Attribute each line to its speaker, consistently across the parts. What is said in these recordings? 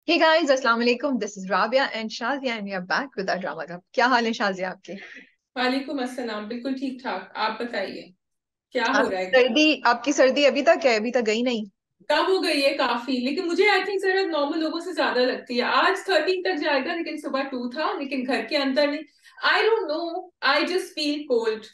Speaker 1: Hey guys, अस्सलाम वालेकुम. This is Rabia and Shazia and we are back with our drama club. क्या हाल है शाजिया आपके?
Speaker 2: वालेकुम अस्सलाम। बिल्कुल ठीक ठाक। आप बताइए क्या हो रहा
Speaker 1: आपकी
Speaker 2: है।
Speaker 1: सर्दी आपकी सर्दी अभी तक है, अभी तक गई नहीं?
Speaker 2: कम हो गई है काफी, लेकिन मुझे आई थिंक जरा नॉर्मल लोगों से ज्यादा लगती है। आज 13 तक जाएगा, लेकिन सुबह 2 था, लेकिन घर के अंदर नहीं। I don't know, I just feel cold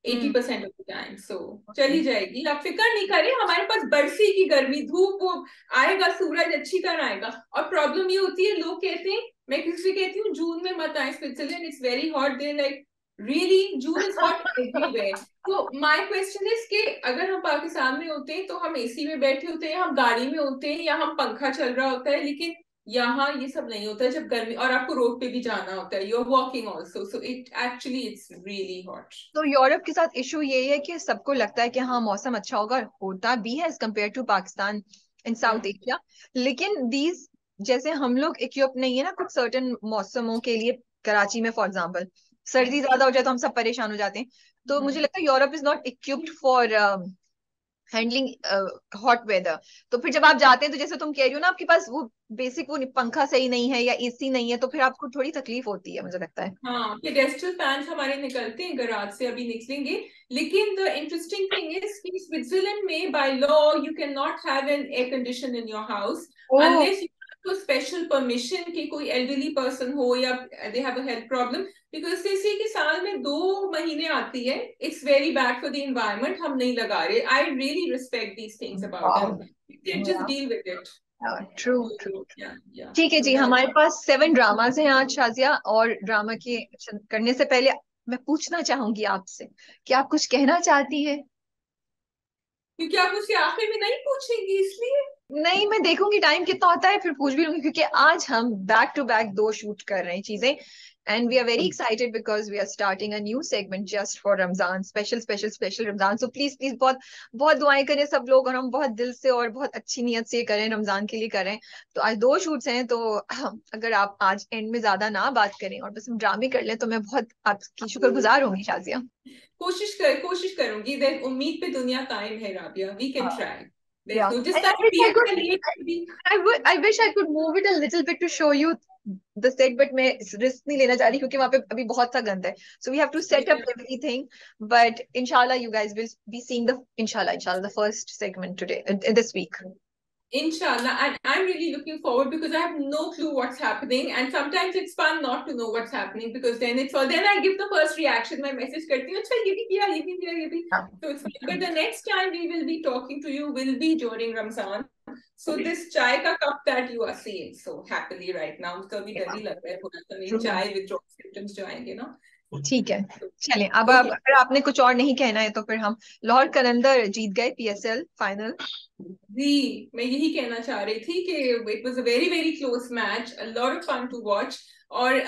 Speaker 2: eighty
Speaker 1: hmm.
Speaker 2: Percent of the time. So
Speaker 1: okay.
Speaker 2: चली जाएगी, आप फिक्र नहीं करें। हमारे पास बरसी की गर्मी, धूप वो आएगा, सूरज अच्छी तरह आएगा। और प्रॉब्लम ये होती है, लोग कहते हैं, मैं किसी से कहती हूँ जून में मत आए Switzerland, it's very hot. They like really June is hot everywhere. तो माय क्वेश्चन इज कि अगर हम पाकिस्तान में होते हैं तो हम एसी में बैठे होते हैं, हम गाड़ी में होते हैं, या हम पंखा चल रहा होता है, लेकिन यहाँ ये सब नहीं होता है। जब गर्मी और आपको रोड पे भी जाना होता है, you are walking also, so it actually it's really hot.
Speaker 1: तो यूरोप के साथ इशू ये है कि सबको लगता है कि हाँ मौसम अच्छा होगा, होता भी है as compared to Pakistan in South Asia. लेकिन दीज जैसे हम लोग इक्विप नहीं है ना कुछ सर्टेन मौसमों के लिए. कराची में फॉर एग्जाम्पल सर्दी ज्यादा हो जाए तो हम सब परेशान हो जाते हैं. तो मुझे लगता है Europe is not equipped for handling hot weather. तो फिर जब आप जाते हैं तो जैसे तुम कह रही हो ना, आपके पास वो बेसिक वो पंखा सही नहीं है या एसी नहीं है, तो फिर आपको थोड़ी तकलीफ होती है मुझे लगता है.
Speaker 2: हाँ, पेडेस्ट्रल फैंस हमारे निकलते हैं गराज से, अभी निकलेंगे। लेकिन द इंटरेस्टिंग थिंग इज कि स्विट्जरलैंड में by law you can not have an air condition in your house
Speaker 1: oh.
Speaker 2: Unless you have special permission कि कोई एल्डरली पर्सन हो या they have a health problem. Because they say कि साल में 2 महीने आती है, it's very bad for the environment, हम नहीं लगा रहे। I really respect these things about
Speaker 1: wow.
Speaker 2: Them, just deal with it.
Speaker 1: True true.
Speaker 2: या
Speaker 1: ठीक है
Speaker 2: सो
Speaker 1: जी, हमारे पास 7 ड्रामाज हैं आज शाजिया. और ड्रामा के करने से पहले मैं पूछना चाहूंगी आपसे कि आप कुछ कहना चाहती है?
Speaker 2: क्योंकि आप मुझसे आखिर में नहीं पूछेंगी इसलिए।
Speaker 1: नहीं, मैं देखूंगी टाइम कितना होता है फिर पूछ भी लूंगी, क्योंकि आज हम बैक टू बैक 2 शूट कर रहे हैं चीजें. And we are very excited because we are starting a new segment just for Ramzan, special special special Ramzan. So please please बहुत बहुत दुआएं करें सब लोग, और हम बहुत दिल से और बहुत अच्छी नीयत से करें, रमजान के लिए करें. तो आज 2 शूट्स हैं, तो अगर आप आज एंड में ज्यादा ना बात करें और बस हम ड्रामे कर लें तो मैं बहुत आपकी शुक्रगुजार होंगी शाजिया.
Speaker 2: कोशिश करूंगी। देन उम्मीद पे दुनिया कायम है Rabia, we can try.
Speaker 1: Yeah.
Speaker 2: There no, जिस
Speaker 1: And I
Speaker 2: तरह
Speaker 1: wish I
Speaker 2: पीएम
Speaker 1: could,
Speaker 2: का लिए भी।
Speaker 1: I wish I could move it a little bit to show you the set, but मैं रिस्क नहीं लेना चाह रही क्योंकि वहां पे अभी बहुत सा गंद है. So we have to set up everything. But inshallah, you guys will be seeing the inshallah the first segment today, this week.
Speaker 2: Inshallah, and I'm really looking forward because I have no clue what's happening, and sometimes it's fun not to know what's happening because then it's all, then I give the first reaction, my message करती हूँ, अच्छा ये भी किया, ये भी किया, ये भी।
Speaker 1: Yeah.
Speaker 2: So it's fun. But the next time we will be talking to you will be during Ramzan. So this चाय का cup that you are seeing so happily right now, तो अभी डर
Speaker 1: Yeah.
Speaker 2: ही लग रहा है थोड़ा सा, मेरी
Speaker 1: True.
Speaker 2: चाय withdrawal symptoms जो आएंगे ना।
Speaker 1: ठीक है. चलें अब आप,
Speaker 2: ओके।
Speaker 1: अगर आपने कुछ और नहीं कहना है तो फिर हम. लाहौर कलंदर जीत गए पीएसएल फाइनल.
Speaker 2: जी, मैं यही कहना चाह रही थी कि it was a very very close match, a lot of fun to watch. और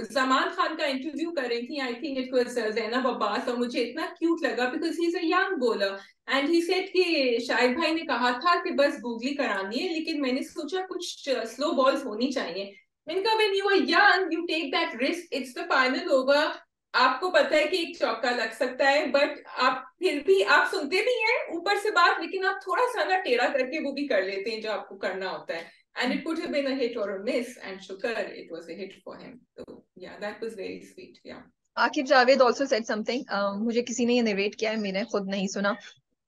Speaker 2: सलमान खान का इंटरव्यू कर रही थी, I think it was Zainab Abbas, और मुझे इतना क्यूट लगा because he is a young bowler. And he said कि शाहिद भाई ने कहा था कि बस गूगली करानी है, लेकिन मैंने सोचा कुछ स्लो बॉल्स होनी चाहिए। मैंने कहा when you are young you take that risk, it's the final over. आपको पता है कि एक चौका लग सकता है, बट आप फिर भी आप सुनते भी हैं ऊपर से बात, लेकिन आप थोड़ा सा ना टेढ़ा करके वो भी कर लेते हैं जो आपको करना होता है। And it could have been a hit और अ मिस, एंड शुक्र it was a hit for him. तो yeah that was very sweet. Yeah
Speaker 1: Aaqib Javed also said something. मुझे किसी ने ये नरेट किया है, मैंने खुद नहीं सुना.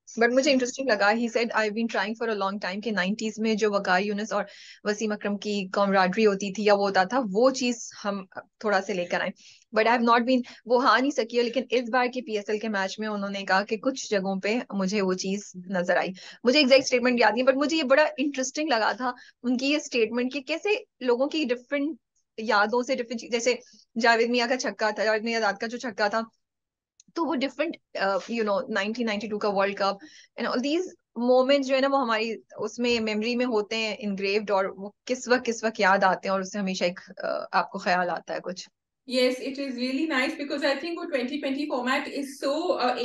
Speaker 1: बट मुझे इंटरेस्टिंग लगा. He said I been trying for a long time कि 90s में जो वकार यूनिस और वसीम अकरम की कॉमराडरी होती थी या वो होता था, वो चीज हम थोड़ा से लेकर आए. But I have not been, वो हाँ नहीं सकी है. लेकिन इस बार के पीएसएल के मैच में उन्होंने कहा कि कुछ जगहों पे मुझे वो चीज नजर आई. मुझे एग्जैक्ट स्टेटमेंट याद नहीं, बट मुझे ये बड़ा इंटरेस्टिंग लगा था उनकी ये स्टेटमेंट कि कैसे लोगों की डिफरेंट यादों से डिफरेंट, जैसे जावेद मियाँ का छक्का था, जावेद मियाँ का जो छक्का था, तो वो डिफरेंट 1992 का world cup and all these moments जो है ना, वो हमारी उसमें मेमोरी में होते हैं इनग्रेव्ड, और वो किस वक्त याद आते हैं, और उससे हमेशा एक आपको ख्याल आता है कुछ.
Speaker 2: Yes, it is really nice because I think वो 2020 format is so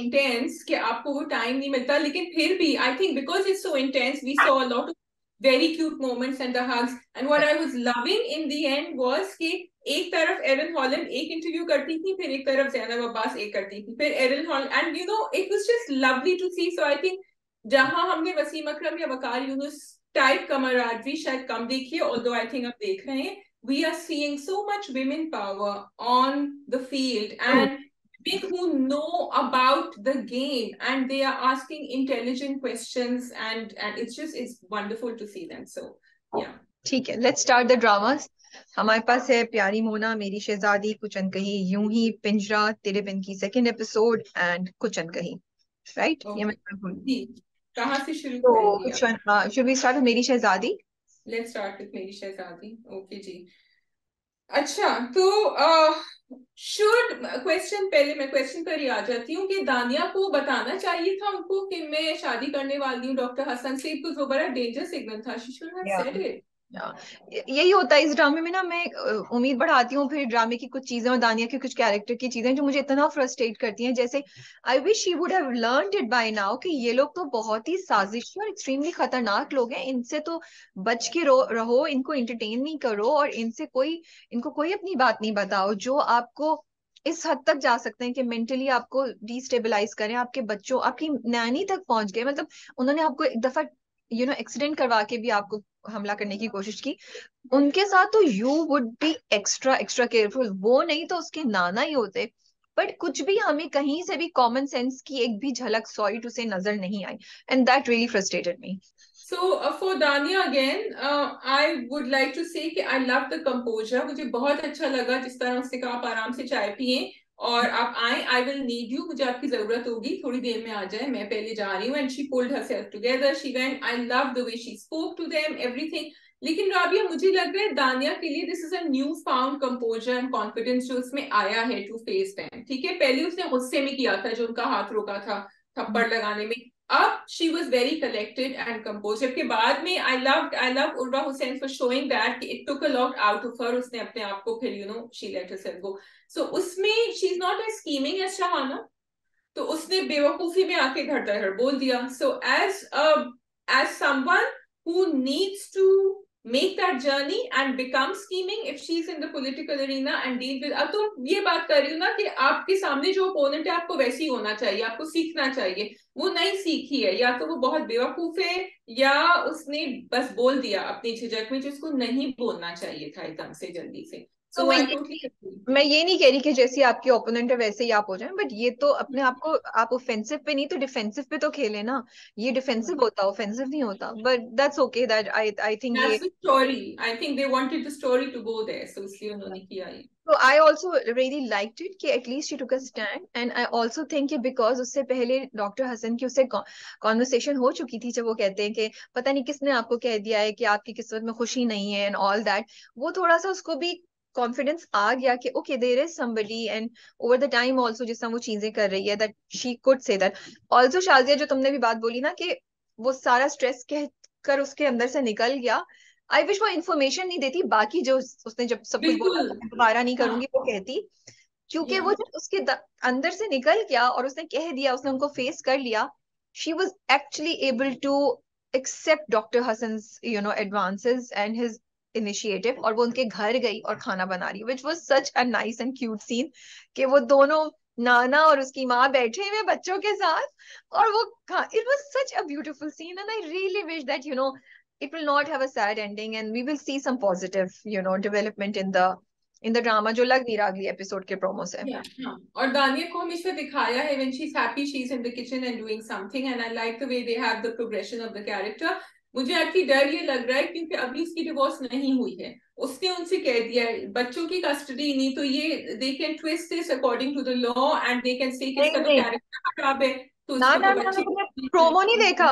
Speaker 2: intense कि आपको वो टाइम नहीं मिलता, लेकिन फिर भी I think because it's so intense we saw a lot of very cute moments and the hugs, and what I was loving in the end was कि एक तरफ एरन हॉलैंड एक इंटरव्यू करती थी, फिर एक तरफ जैनब अब्बास एक करती थी, फिर Erin Holland, and you know it was just lovely to see. So I think जहां हमने वसीम अकरम या वकार यूनुस टाइप camaraderie शायद कम देखिए, although I think आप देख रहे हैं. We are seeing so much women power on the field, and women who know about the game, and they are asking intelligent questions, and it's wonderful to see them. So yeah.
Speaker 1: ठीक है, let's start the dramas. हमारे पास है प्यारी मोना, मेरी शहजादी, कुछ अनकही, यूं ही, पिंजरा, तेरे बिन की सेकंड एपिसोड एंड कुछ अनकही. राइट, ये
Speaker 2: Okay.
Speaker 1: मैं भूल.
Speaker 2: जी, कहाँ से शुरू
Speaker 1: तो
Speaker 2: करेंगे
Speaker 1: कुछ
Speaker 2: आप?
Speaker 1: शुड वी स्टार्ट मेरी शहजादी.
Speaker 2: लेट्स स्टार्ट विथ मेरी शहजादी. ओके जी. अच्छा, तो शुड क्वेश्चन, पहले मैं क्वेश्चन पर ही आ जाती हूँ कि दानिया को बताना चाहिए था उनको कि मैं शादी करने वाली हूँ डॉक्टर हसन से. कुछ वो बड़ा डेंजर सिग्नल था. She should have said it.
Speaker 1: यही होता है इस ड्रामे में ना. मैं उम्मीद बढ़ाती हूँ, फिर ड्रामे की कुछ चीजें और दानिया की कुछ कैरेक्टर की चीजें जो मुझे इतना फ्रस्ट्रेट करती हैं. जैसे I wish she would have learned it by now कि ये लोग तो बहुत ही साजिशी और एक्सट्रीमली खतरनाक लोग हैं. इनसे तो बच के रहो, इनको एंटरटेन नहीं करो, और इनको कोई अपनी बात नहीं बताओ जो आपको इस हद तक जा सकते हैं कि मेंटली आपको डिस्टेबलाइज करें. आपके बच्चों, आपकी नैनी तक पहुंच गए. मतलब उन्होंने आपको एक दफा एक्सीडेंट करवा के भी आपको हमला करने की कोशिश की. उनके साथ तो you would be extra extra careful. वो नहीं तो उसके नाना ही होते. बट कुछ भी हमें कहीं से भी कॉमन सेंस की एक भी झलक सॉरी टू से नजर नहीं आई. And that really frustrated me.
Speaker 2: So for Dania again, I would like to say कि I love the composure. मुझे बहुत अच्छा लगा जिस तरह उसने कहा आप आराम से चाय पिए और आप आए. I will need you. मुझे आपकी जरूरत होगी, थोड़ी देर में आ जाए, मैं पहले जा रही हूँ. And she pulled herself together. She went. I love the way she spoke to them. Everything. लेकिन राबिया, मुझे लग रहा है दानिया के लिए this is a new found composer and confidence जो उसमें आया है टू फेस देम. ठीक है, पहले उसने गुस्से में किया था जो उनका हाथ रोका था थप्पड़ लगाने में. अब she was very collected and compose. जबकि बाद में I love Urwa Hussain for showing that it took a lot out of her. उसने अपने आप को फिर she let herself go. So उसमें she is not as scheming as Shahana. तो उसने बेवकूफी में आके धड़ धड़ बोल दिया. So as someone who needs to make that journey and become scheming if she's in the political arena and deal with. अब तो ये बात कर रही हूँ ना कि आपके सामने जो ओपोनेंट है आपको वैसे ही होना चाहिए, आपको सीखना चाहिए. वो नहीं सीखी है, या तो वो बहुत बेवकूफ है या उसने बस बोल दिया अपनी झिझक में जिसको नहीं बोलना चाहिए था एकदम से जल्दी से.
Speaker 1: तो
Speaker 2: सो आई टोटली.
Speaker 1: मैं ये नहीं कह रही कि जैसे आपके ओपोनेंट है वैसे ही आप हो जाएं. बट ये तो अपने आप को आप ऑफेंसिव पे नहीं तो डिफेंसिव पे तो खेले ना. ये डिफेंसिव होता, ऑफेंसिव नहीं होता. But that's okay. That I think ये
Speaker 2: That's the story. I think they wanted the story to go there, so इसलिए उन्होंने किया ये.
Speaker 1: So I also really liked it कि at least she took a stand. And I also think कि because उससे पहले doctor Hasan की उससे कॉन्वर्सेशन हो चुकी थी जब वो कहते हैं कि पता नहीं किसने आपको कह दिया है कि आपकी किस्मत में खुशी नहीं है एंड ऑल दैट. वो थोड़ा सा उसको भी कॉन्फिडेंस आ गया कि okay there is somebody. And over the time also जिस तरह वो चीजें कर रही है that she could say that. Also Shazia, जो तुमने भी बात बोली ना कि वो सारा स्ट्रेस कह कर उसके अंदर से निकल गया. आई विश वो इन्फॉर्मेशन नहीं देती. बाकी जो उसने जब सब कुछ बोला
Speaker 2: बिल्कुल.
Speaker 1: मैं दोबारा नहीं
Speaker 2: हाँ.
Speaker 1: करूंगी वो कहती. क्योंकि वो
Speaker 2: Yeah.
Speaker 1: जब उसके अंदर से निकल गया और उसने कह दिया, उसने उनको फेस कर लिया. She was actually able to accept doctor Hasan advances and his initiative. और वो उनके घर गई और खाना बना रही, which was such a nice and cute scene कि वो दोनों नाना और उसकी माँ बैठे हुए बच्चों के साथ और वो it was such a beautiful scene. And I really wish that it will not have a sad ending and we will see some positive development in the drama जो लग नहीं रहा अगली एपिसोड के प्रोमो से.
Speaker 2: Yeah, हाँ. और दानिया को हमेशा दिखाया है when she's happy she's in the kitchen and doing something, and I like the way they have the progression of the character. मुझे आपकी डर ये लग रहा है क्योंकि अभी उसकी डिवोर्स नहीं हुई है. उसने उनसे कह दिया है बच्चों की कस्टडी नहीं तो ये they can twist this according to the law and they can say कि
Speaker 1: नहीं
Speaker 2: इसका तो
Speaker 1: नहीं,
Speaker 2: कैरेक्टर खराब है तो
Speaker 1: ना
Speaker 2: इसको
Speaker 1: ना
Speaker 2: तो
Speaker 1: ना,
Speaker 2: बच्चे
Speaker 1: मैंने प्रोमो नहीं देखा.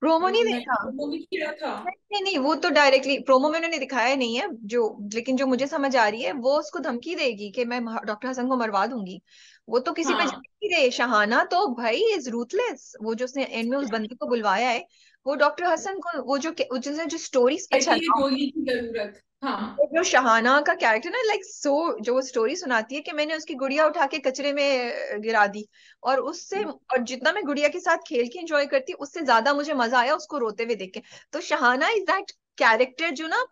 Speaker 1: प्रोमो नहीं
Speaker 2: नहीं,
Speaker 1: देखा.
Speaker 2: वो भी किया था.
Speaker 1: नहीं नहीं, वो तो डायरेक्टली प्रोमो में उन्होंने दिखाया नहीं है जो. लेकिन जो मुझे समझ आ रही है वो उसको धमकी देगी कि मैं डॉक्टर हसन को मरवा दूंगी. वो तो किसी पे
Speaker 2: हाँ,
Speaker 1: जाने नहीं दे. शहाना तो भाई इज रूथलेस. वो जो उसने एंड में उस बंदे को बुलवाया है वो डॉक्टर हसन को जिसने जो स्टोरी. अच्छा,
Speaker 2: कहती है गोली की जरूरत. हाँ.
Speaker 1: वो जो शहाना का कैरेक्टर ना लाइक सो, जो वो स्टोरी सुनाती है कि मैंने उसकी गुड़िया उठा के कचरे में गिरा दी और उससे, और जितना मैं गुड़िया के साथ खेल के एंजॉय करती उससे ज्यादा मुझे मजा आया उसको रोते हुए देख के. तो शहाना इज दैट कैरेक्टर जो ना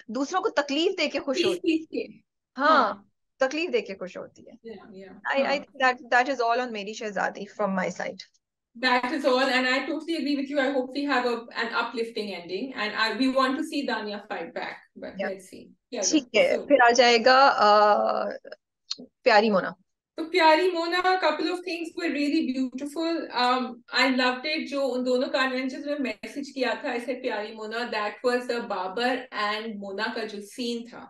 Speaker 1: दूसरों को तकलीफ दे के खुश
Speaker 2: पीस
Speaker 1: होती
Speaker 2: पीस के.
Speaker 1: है. हाँ,
Speaker 2: हाँ.
Speaker 1: तकलीफ दे के खुश होती है.
Speaker 2: या
Speaker 1: आई
Speaker 2: हाँ.
Speaker 1: Think that is all on मेरी शहजादी from my side.
Speaker 2: That is all, and I totally agree with you. I hope we have an uplifting ending, and we want to see Dania fight back. But
Speaker 1: Yeah.
Speaker 2: let's see. Yeah.
Speaker 1: ठीक है,
Speaker 2: So,
Speaker 1: फिर आ जाएगा प्यारी मोना।
Speaker 2: तो प्यारी Mona, couple of things were really beautiful. I loved it. जो उन दोनों कन्वेंशन में मैसेज किया था ऐसे प्यारी Mona, that was the Babar and Mona का जो सीन था,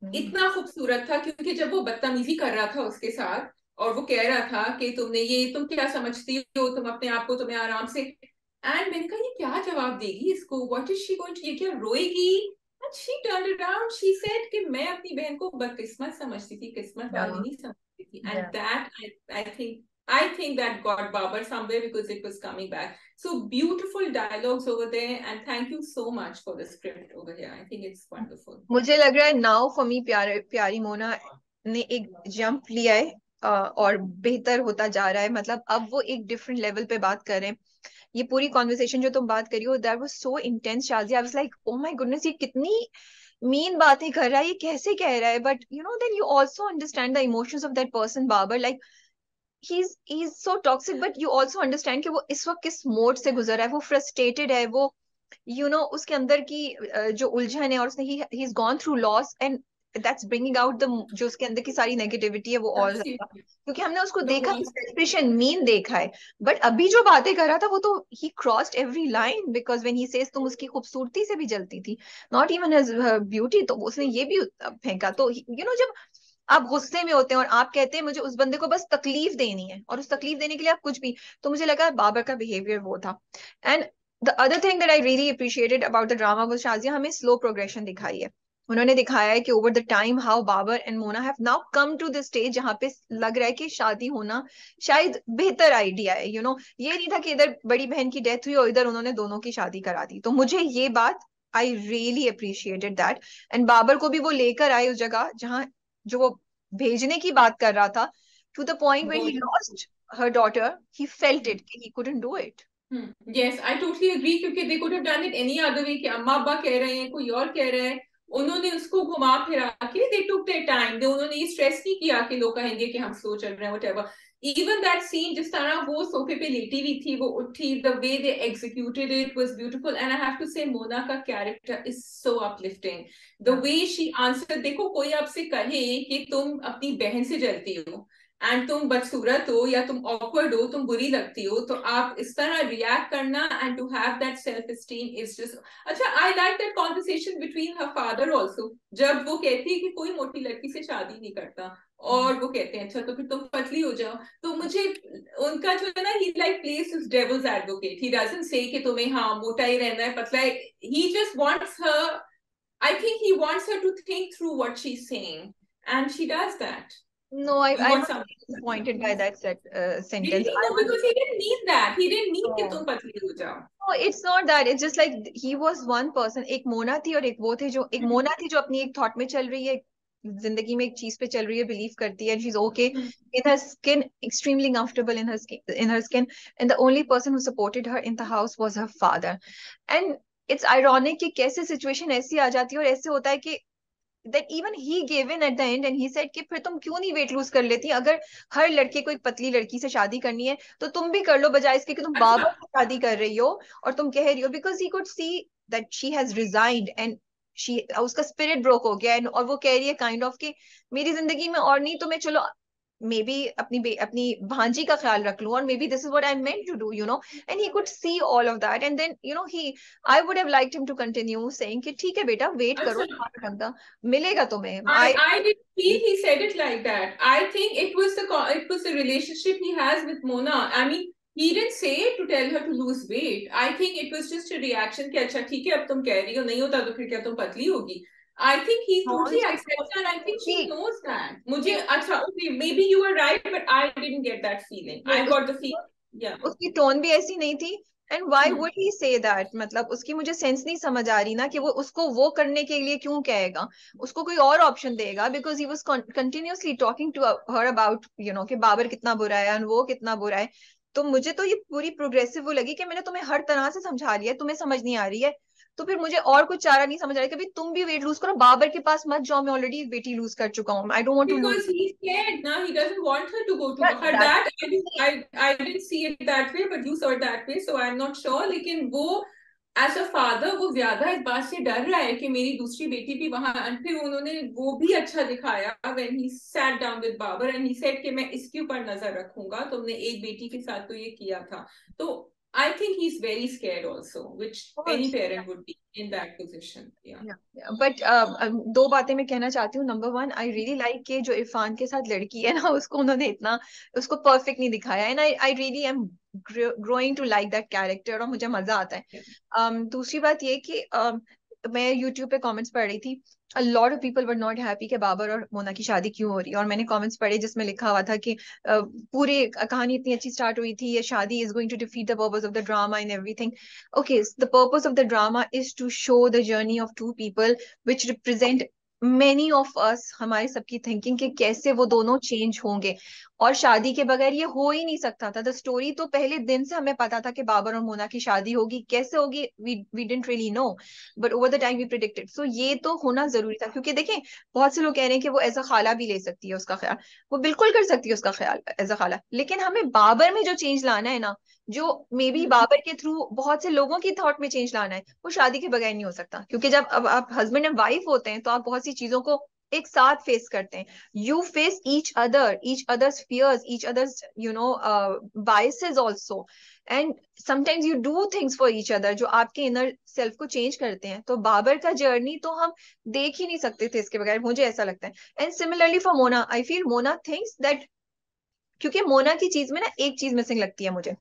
Speaker 2: इतना खूबसूरत था, क्योंकि जब वो बदतमीजी कर रहा था उसके साथ और वो कह रहा था कि तुम क्या समझती हो, तुम अपने आप को, तुम्हें आराम से, एंड मैंने कहा ये क्या जवाब देगी इसको, what is she going to, ये क्या रोएगी? And she turned around, she said कि मैं अपनी बहन को बदकिस्मत समझती थी, किस्मत वाली नहीं समझती थी, and
Speaker 1: Yeah.
Speaker 2: That I think that got Babar somewhere because it was coming back. So beautiful dialogues over there, and thank you so much for the script over here. I think it's wonderful.
Speaker 1: मुझे लग रहा है now for me प्यारी मोना ने एक jump लिया है और बेहतर होता जा रहा है। मतलब अब वो एक डिफरेंट लेवल पे बात कर रहे हैं। ये पूरी कॉन्वर्सेशन जो तुम बात करी हो, that was so intense Shazia. I was like oh my goodness, ये कितनी मीन बातें कर रहा है, ये कैसे कह रहा है। But you know then you also understand the emotions of that person Babar. Like he's so toxic, but you also understand कि वो इस वक्त किस मोड से गुजर रहा है। वो फ्रस्ट्रेटेड है, वो उसके अंदर की जो उलझन है, और उसने he's gone through loss, and that's bringing out the जो उसके अंदर की सारी नेगेटिविटी है वो और ज्यादा।
Speaker 2: Absolutely.
Speaker 1: क्योंकि हमने उसको
Speaker 2: The
Speaker 1: देखा,
Speaker 2: voice.
Speaker 1: एक्सप्रेशन मीन देखा है, बट अभी जो बातें कर रहा था वो तो he crossed every line, because when he says तुम उसकी खूबसूरती से भी जलती थी, not even his beauty, तो उसने ये भी फेंका। तो जब आप गुस्से में होते हैं और आप कहते हैं मुझे उस बंदे को बस तकलीफ देनी है, और उस तकलीफ देने के लिए आप कुछ भी, तो मुझे लगा बाबर का बिहेवियर वो था। And the other thing that I really appreciated about the drama was Shazia हमें स्लो प्रोग्रेशन दिखाई है। उन्होंने दिखाया है कि over the time how Babar and Mona have now come to the stage जहां पे लग रहा है कि शादी होना शायद बेहतर आइडिया है। ये नहीं था कि इधर बड़ी बहन की डेथ हुई और इधर उन्होंने दोनों की शादी करा दी। तो मुझे ये बात I really appreciated that. And Babar को भी वो लेकर आए उस जगह जहां जो वो भेजने की बात कर रहा था, to the point when he lost her daughter, he felt it कि he couldn't do it.
Speaker 2: Yes, I totally agree, क्योंकि they could have done it any other way, कि अम्मा अब्बा कह रहे हैं, कोई और कह रहा है, उन्होंने उसको घुमा फिरा के they took their time, उन्होंने ये स्ट्रेस नहीं किया कि लोग कहेंगे कि हम स्लो चल रहे हैं, whatever. Even that scene, जिस तरह वो सोफे पे लेटी हुई थी, वो उठी, the way they executed it was beautiful, and I have to say Mona का character is so uplifting. The way she answered, देखो कोई आपसे कहे कि तुम अपनी बहन से जलती हो एंड तुम बदसूरत हो या तुम ऑकवर्ड हो, तुम बुरी लगती हो, तो आप इस तरह रिएक्ट करना and to have that self esteem is just अच्छा। I like that conversation between her father also, जब वो कहती है कि कोई मोटी लड़की से शादी नहीं करता, और वो कहते हैं अच्छा तो फिर तुम पतली हो जाओ। तो मुझे उनका जो है ना, he like place is devil's advocate, he doesn't say कि तुम्हें हाँ मोटा ही रहना है, पतला है, he just wants her, I think he wants her to think through what she is saying, and she does that.
Speaker 1: No,
Speaker 2: You
Speaker 1: I
Speaker 2: want
Speaker 1: was
Speaker 2: some?
Speaker 1: disappointed by that sentence.
Speaker 2: Really?
Speaker 1: I
Speaker 2: No,
Speaker 1: was
Speaker 2: because he didn't need that. He didn't need कि
Speaker 1: no,
Speaker 2: तुम पतली हो जाओ.
Speaker 1: no, it's not that. It's just like he was one person. एक मोना थी और एक वो थे जो, एक मोना थी जो अपनी एक थॉट में चल रही है, जिंदगी में एक चीज पे चल रही है, बिलीव करती है, she's okay in her skin, extremely comfortable in her skin, and the only person who supported her in the house was her father. And it's ironic कि कैसे सिचुएशन ऐसी आ जाती है और ऐसे होता है कि that even he gave in at the end and he said कि फिर तुम क्यों नहीं वेट लूज कर लेती, अगर हर लड़के को एक पतली लड़की से शादी करनी है तो तुम भी कर लो, बजाय इसके कि तुम
Speaker 2: अच्छा.
Speaker 1: बाबर से शादी कर रही हो और तुम कह रही हो, because he could see that she has resigned and she, उसका स्पिरिट ब्रोक हो गया और वो कह रही है काइंड ऑफ कि मेरी जिंदगी में और नहीं तो मैं चलो मे बी अपनी भांजी का ख्याल रख लूं, और maybe this is what I meant to do, and he could see all of that, and then he, I would have liked him to continue saying कि ठीक है बेटा वेट करो,
Speaker 2: अच्छा.
Speaker 1: तुम्हारा बंदा मिलेगा तुम्हें। आई
Speaker 2: I didn't feel he said it like that. I think it was the relationship he has with Mona. I mean, he didn't say it to tell her to lose weight. I think it was just a reaction कि अच्छा ठीक है अब तुम कह रही हो, नहीं होता तो फिर क्या तुम पतली होगी. I think he totally accepts and I think she knows that. मुझे अच्छा okay, maybe you were right, but I didn't get that feeling. I got the feeling. Yeah.
Speaker 1: उसकी टोन भी ऐसी नहीं थी। And why would he say that, मतलब उसकी मुझे सेंस नहीं समझ आ रही ना कि वो उसको वो करने के लिए क्यों कहेगा, उसको कोई और ऑप्शन देगा, because he was continuously talking to her about कि बाबर कितना बुरा है और वो कितना बुरा है। तो मुझे तो ये पूरी प्रोग्रेसिव वो लगी कि मैंने तुम्हें हर तरह से समझा लिया, तुम्हें समझ नहीं आ रही है, तो फिर मुझे और कुछ चारा नहीं समझ आ रहा है कि भाई तुम भी वेट लूज करो, बाबर के पास मत जाओ, मैं ऑलरेडी वेट ही लूज कर चुका हूँ, I don't want to lose.
Speaker 2: Because he's scared now, he doesn't want her to go to her. That I didn't see it that way, but you saw it that way, so I'm not sure. लेकिन वो as a father वो ज्यादा इस बात से डर रहा है कि मेरी दूसरी बेटी भी वहां, and फिर उन्होंने वो भी अच्छा दिखाया when he sat down with Babar and he said कि मैं इसके ऊपर नजर रखूंगा, तुमने एक बेटी के साथ तो ये किया था। तो I think he's very scared also, which any parent would be in that position. Yeah.
Speaker 1: But दो बातें मैं कहना चाहती हूँ। Number one, I really like के जो इरफान के साथ लड़की है ना, उसको उन्होंने इतना उसको परफेक्ट नहीं दिखाया, and I really am growing to like that character, और मुझे मजा आता है। दूसरी बात ये कि मैं यूट्यूब पे कमेंट्स पढ़ रही थी, a lot of people were not happy कि बाबर और मोना की शादी क्यों हो रही है, और मैंने कमेंट्स पढ़े जिसमें लिखा हुआ था कि पूरी कहानी इतनी अच्छी स्टार्ट हुई थी, ये शादी is going to defeat the purpose of the drama and everything. Okay, so the purpose of the drama is to show the journey of two people which represent many of us, हमारे सबकी thinking कि कैसे वो दोनों change होंगे, और शादी के बगैर ये हो ही नहीं सकता था। द स्टोरी तो पहले दिन से हमें पता था कि बाबर और मोना की शादी होगी, कैसे होगी we didn't really know, but over the time we predicted. So ये तो होना जरूरी था, क्योंकि देखें बहुत से लोग कह रहे हैं कि वो एज अ खाला भी ले सकती है उसका ख्याल, वो बिल्कुल कर सकती है उसका ख्याल एज अ खाला, लेकिन हमें बाबर में जो चेंज लाना है ना, जो मे बी बाबर के थ्रू बहुत से लोगों की थॉट में चेंज लाना है, वो शादी के बगैर नहीं हो सकता। क्योंकि जब अब आप हस्बैंड एंड वाइफ होते हैं तो आप बहुत सी चीजों को एक साथ फेस करते हैं, you face each others fears, each others biases also, and sometimes you do things for each other जो आपके इनर सेल्फ को चेंज करते हैं। तो बाबर का जर्नी तो हम देख ही नहीं सकते थे इसके बगैर, मुझे ऐसा लगता है। And similarly for Mona, I feel Mona thinks that, क्योंकि मोना की चीज में ना एक चीज मिसिंग लगती है मुझे।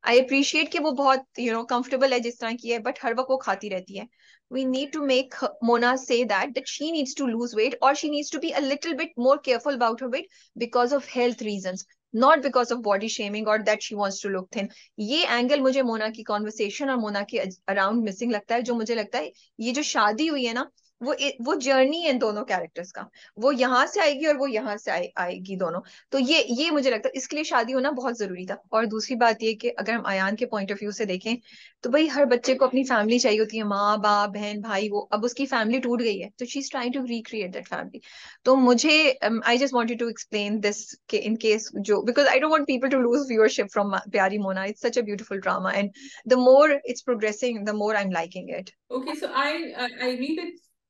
Speaker 1: आई अप्रिशिएट कि वो बहुत कंफर्टेबल है जिस तरह की है, बट हर वक्त वो खाती रहती है। We need to make Mona say that she needs to lose weight, और she needs to be a little bit more careful about her weight because of health reasons, not because of body shaming और that she wants to look thin. ये angle मुझे मोना की conversation और मोना के around missing लगता है, जो मुझे लगता है ये जो शादी हुई है ना, वो जर्नी है इन दोनों कैरेक्टर्स का, वो यहाँ से आएगी और वो यहाँ से आएगी दोनों। तो ये मुझे लगता है इसके लिए शादी होना बहुत जरूरी था। और दूसरी बात ये कि अगर हम अयान के पॉइंट ऑफ व्यू से देखें, तो भाई हर बच्चे को अपनी फैमिली चाहिए होती है, माँ बाप बहन भाई, वो अब उसकी फैमिली टूट गई है, तो she is trying to recreate that family. तो मुझे I just wanted to explain this के इन केस, जो because I don't want people to lose viewership from Pyaari Mona, it's such a beautiful drama, and the more it's progressing the more I am liking it.
Speaker 2: Okay, so I agree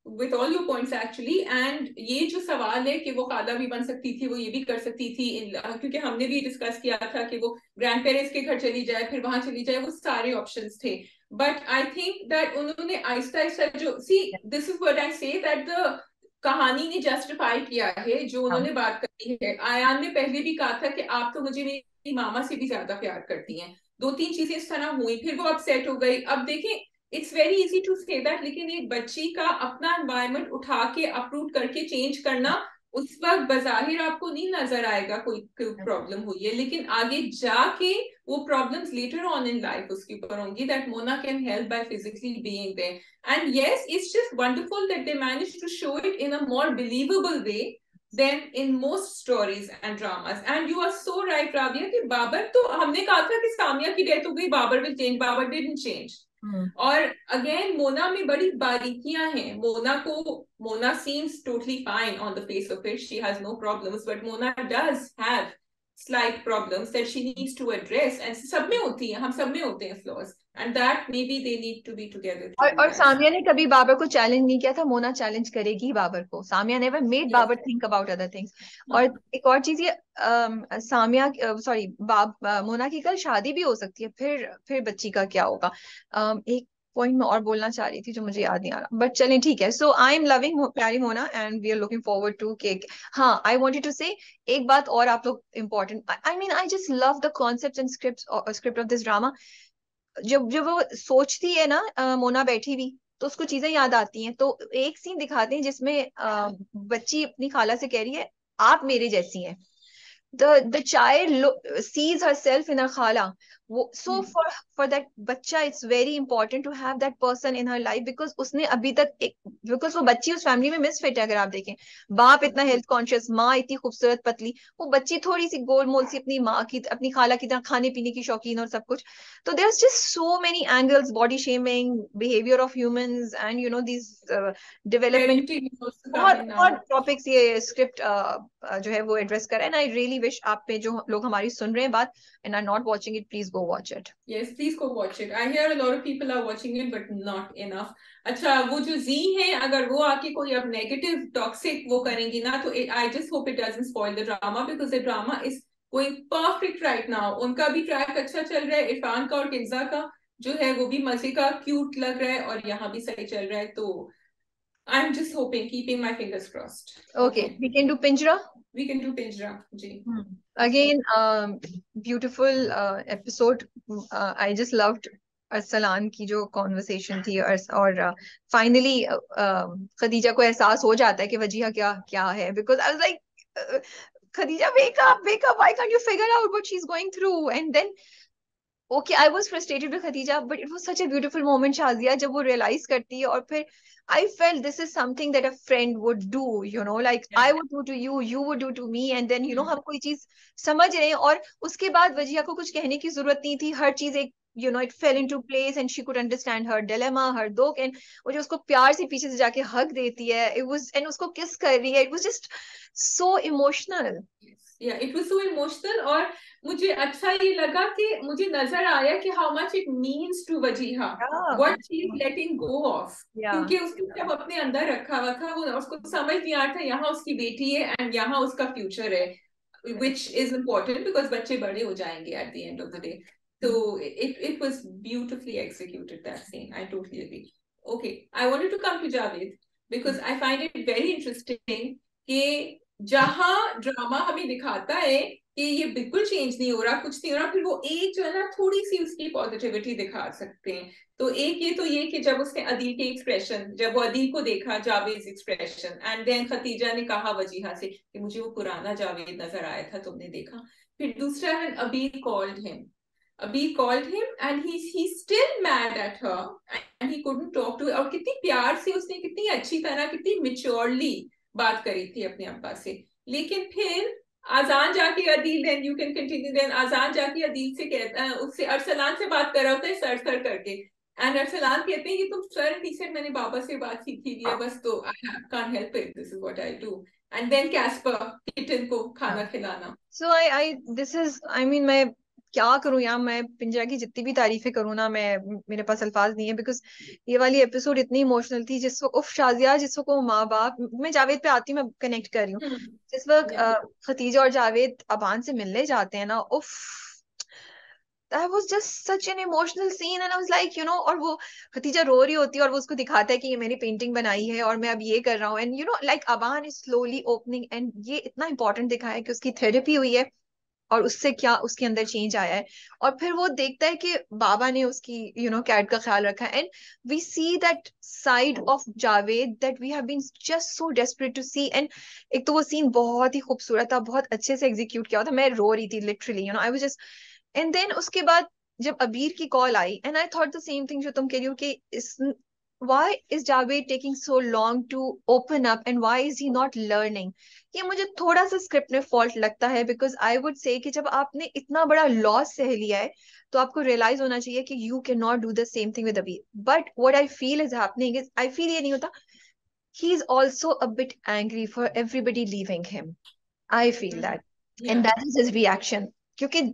Speaker 2: with all your points actually, and ये जो सवाल है कि वो खाला भी बन सकती थी, वो ये भी कर सकती थी, क्योंकि हमने भी डिस्कस किया था कि वो ग्रैंड पेरेंट्स के घर चली जाए फिर वहां चली जाए, वो सारे ऑप्शंस थे। बट आई थिंक दैट उन्होंने आहिस्ता आहिस्ता जो see, this is what I say that the कहानी ने जस्टिफाई किया है जो उन्होंने बात करी है। आयान ने पहले भी कहा था कि आप तो मुझे मेरी मामा से भी ज्यादा प्यार करती हैं, दो तीन चीजें इस तरह हुई, फिर वो अपसेट हो गई। अब देखें, it's very easy to say that, लेकिन एक बच्ची का अपना एनवायरनमेंट उठा के अपरूट करके चेंज करना, उस वक्त बजाहिर आपको नहीं नजर आएगा कोई प्रॉब्लम हुई है, लेकिन आगे जाके वो problems later on in life उसके ऊपर होंगी, that Mona can help by physically being there. And yes, it's just wonderful that they manage to show it in a more believable way than in most stories and dramas. And you are so right, Rabia, कि बाबर तो हमने कहा था कि सामिया की death हो गई, Babar will change, Babar didn't change. और अगेन मोना में बड़ी बारीकियां हैं। Mona seems totally fine on the face of it, she has no problems, but Mona does have slight problems that she needs to address, and सब में होती हैं, हम सब में होते हैं flaws, and that maybe they need to be together to do
Speaker 1: और
Speaker 2: that.
Speaker 1: सामिया ने कभी बाबर को चैलेंज नहीं किया था, मोना चैलेंज करेगी बाबर को, Samia never made Babar think about other things. और एक और चीज ये सामिया सॉरी मोना की कल शादी भी हो सकती है, फिर बच्ची का क्या होगा। एक पॉइंट मैं और बोलना चाह रही थी जो मुझे याद नहीं आ रहा, बट चलें ठीक है। सो आई एम लविंग प्यारी Mona and we are looking forward to cake. हाँ, आई वांटेड टू से एक बात और, आप लोग important, I mean I just love the concept and script of this drama. जब जब वो सोचती है ना, मोना बैठी हुई, तो उसको चीजें याद आती हैं। तो एक सीन दिखाते हैं जिसमें बच्ची अपनी खाला से कह रही है आप मेरे जैसी हैं, the child sees herself in her खाला। वो so for that बच्चा it's very important to have that person in her life because उसने अभी तक because वो बच्ची उस फैमिली में मिसफिट है। अगर आप देखें, बाप इतना हेल्थ कॉन्शियस, माँ इतनी खूबसूरत पतली, वो बच्ची थोड़ी सी गोल मोल सी अपनी माँ की, अपनी खाला की तरह खाने पीने की शौकीन और सब कुछ। तो there's just so many angles, body shaming, behavior of humans, and you know these development,
Speaker 2: Parenting is also
Speaker 1: बहुत
Speaker 2: coming
Speaker 1: बहुत
Speaker 2: now.
Speaker 1: टॉपिक्स ये स्क्रिप्ट जो है वो एड्रेस कर, एंड आई रियली विश आप पे जो लोग हमारी सुन रहे हैं बात and are not watching it, please go watch it.
Speaker 2: Yes, please go watch it. I hear a lot of people are watching it, but not enough. अच्छा, वो जो जी है, अगर वो आके कोई अब नेगेटिव टॉक्सिक वो करेंगी ना, तो I just hope it doesn't spoil the drama because the drama is going perfect right now. उनका भी ट्रैक अच्छा चल रहा है, इरफान का और किन्जा का जो है वो भी मजे का क्यूट लग रहा है, और यहाँ भी सही चल रहा है। तो I'm just hoping, keeping my fingers crossed.
Speaker 1: Okay, we can do Pinjra.
Speaker 2: We can do Pinjra, जी.
Speaker 1: Again beautiful episode. I just loved Arsalan की जो कॉन्वर्सेशन थी, और फाइनली खदीजा को एहसास हो जाता है कि वजीहा क्या क्या है, because I was like Khadija wake up, why can't you figure out what she's going through? And then okay, I was frustrated with Khadija, but it was such a beautiful moment, Shazia, जब वो realize करती है, और फिर I felt this is something that a friend would do, you know, like
Speaker 2: Yeah.
Speaker 1: I would do to you, you would do to me, and then you know हम कोई चीज समझ रहे हैं, और उसके बाद वजिया को कुछ कहने की जरूरत नहीं थी, हर चीज एक you know it fell into place and she could understand her dilemma, her दुख, and वो जो उसको प्यार से पीछे से जाके हक देती है, it was, and उसको किस कर रही है, it was just so emotional.
Speaker 2: Yeah, it was so emotional. और मुझे अच्छा ये लगा कि मुझे नजर आया कि how much it means to Wajiha, what she is letting go of. क्योंकि उसने सब अपने अंदर रखा हुआ था, वो उसको समझ नहीं आ रहा था यहाँ उसकी बेटी है एंड यहाँ उसका फ्यूचर है, which is important because बच्चे बड़े हो जाएंगे at the end of the day. So it was beautifully executed, that scene. I totally agree. Okay, I wanted to come to Javed because I find it very interesting कि जहां drama हमें दिखाता है कि ये बिल्कुल चेंज नहीं हो रहा, कुछ नहीं हो रहा, फिर वो एक जो है ना थोड़ी सी उसकी पॉजिटिविटी दिखा सकते हैं। तो एक ये तो ये कि जब उसने अदील के एक्सप्रेशन, जब वो अदील को देखा, Javed expression, and then Khatija ने कहा वजीहा से कि मुझे वो पुराना जावेद नजर आया था, तुमने देखा। फिर दूसरा है अबीर called him, Abir called him and he's still mad at her and he couldn't talk to her. और कितनी प्यार से उसने, कितनी अच्छी तरह, कितनी मेच्योरली बात करी थी अपने अब्बा से। लेकिन फिर आजान जाके Adeel, then you can continue, then Azaan जाके अदील से कहता है, उससे अरसलान से बात कर रहा होता है सर सर करके, एंड अरसलान कहते हैं कि तुम सर, टी शर्ट मैंने बाबा से बात सीखी हुई है बस, तो I can't help it, this is what I do. And then Caspar kitten को खाना खिलाना।
Speaker 1: सो आई दिस इज, आई मीन, मैं क्या करूं यार, मैं पिंजरा की जितनी भी तारीफें करूं ना, मैं, मेरे पास अल्फाज नहीं है, बिकॉज ये वाली एपिसोड इतनी इमोशनल थी। जिस वक्त उफ शाजिया, जिस वक्त वो माँ बाप, मैं जावेद पे आती हूँ, मैं कनेक्ट कर रही हूँ, जिस वक्त खतीजा और जावेद अबान से मिलने जाते हैं ना, उफ, that was just such an emotional scene and I was like, you know, और वो खतीजा रो रही होती है और वो उसको दिखाता है कि ये मेरी पेंटिंग बनाई है और मैं अब ये कर रहा हूँ, and you know like Aban is slowly opening, and ये इतना important दिखाया है कि उसकी थेरेपी हुई है और उससे क्या उसके अंदर चेंज आया है, और फिर वो देखता है कि बाबा ने उसकी यू नो कैट का ख्याल रखा है, and we see that side of Javed that we have been just so desperate to see. And एक तो वो सीन बहुत ही खूबसूरत था, बहुत अच्छे से एग्जीक्यूट किया था, मैं रो रही थी literally, you know I was just. And then उसके बाद जब अबीर की कॉल आई, and I thought the same thing जो तुम कह रही हो कि इस why is Javed taking so long to open up and why is he not learning? ये मुझे थोड़ा सा स्क्रिप्ट में फॉल्ट लगता है, बिकॉज आई वुड से कि जब आपने इतना बड़ा लॉस सह लिया है तो आपको रियलाइज होना चाहिए कि you can not do the same thing with Abeer. But what I feel is happening is, I feel ये नहीं होता, he is also a bit angry for everybody leaving him, I feel that, and that is his reaction. क्योंकि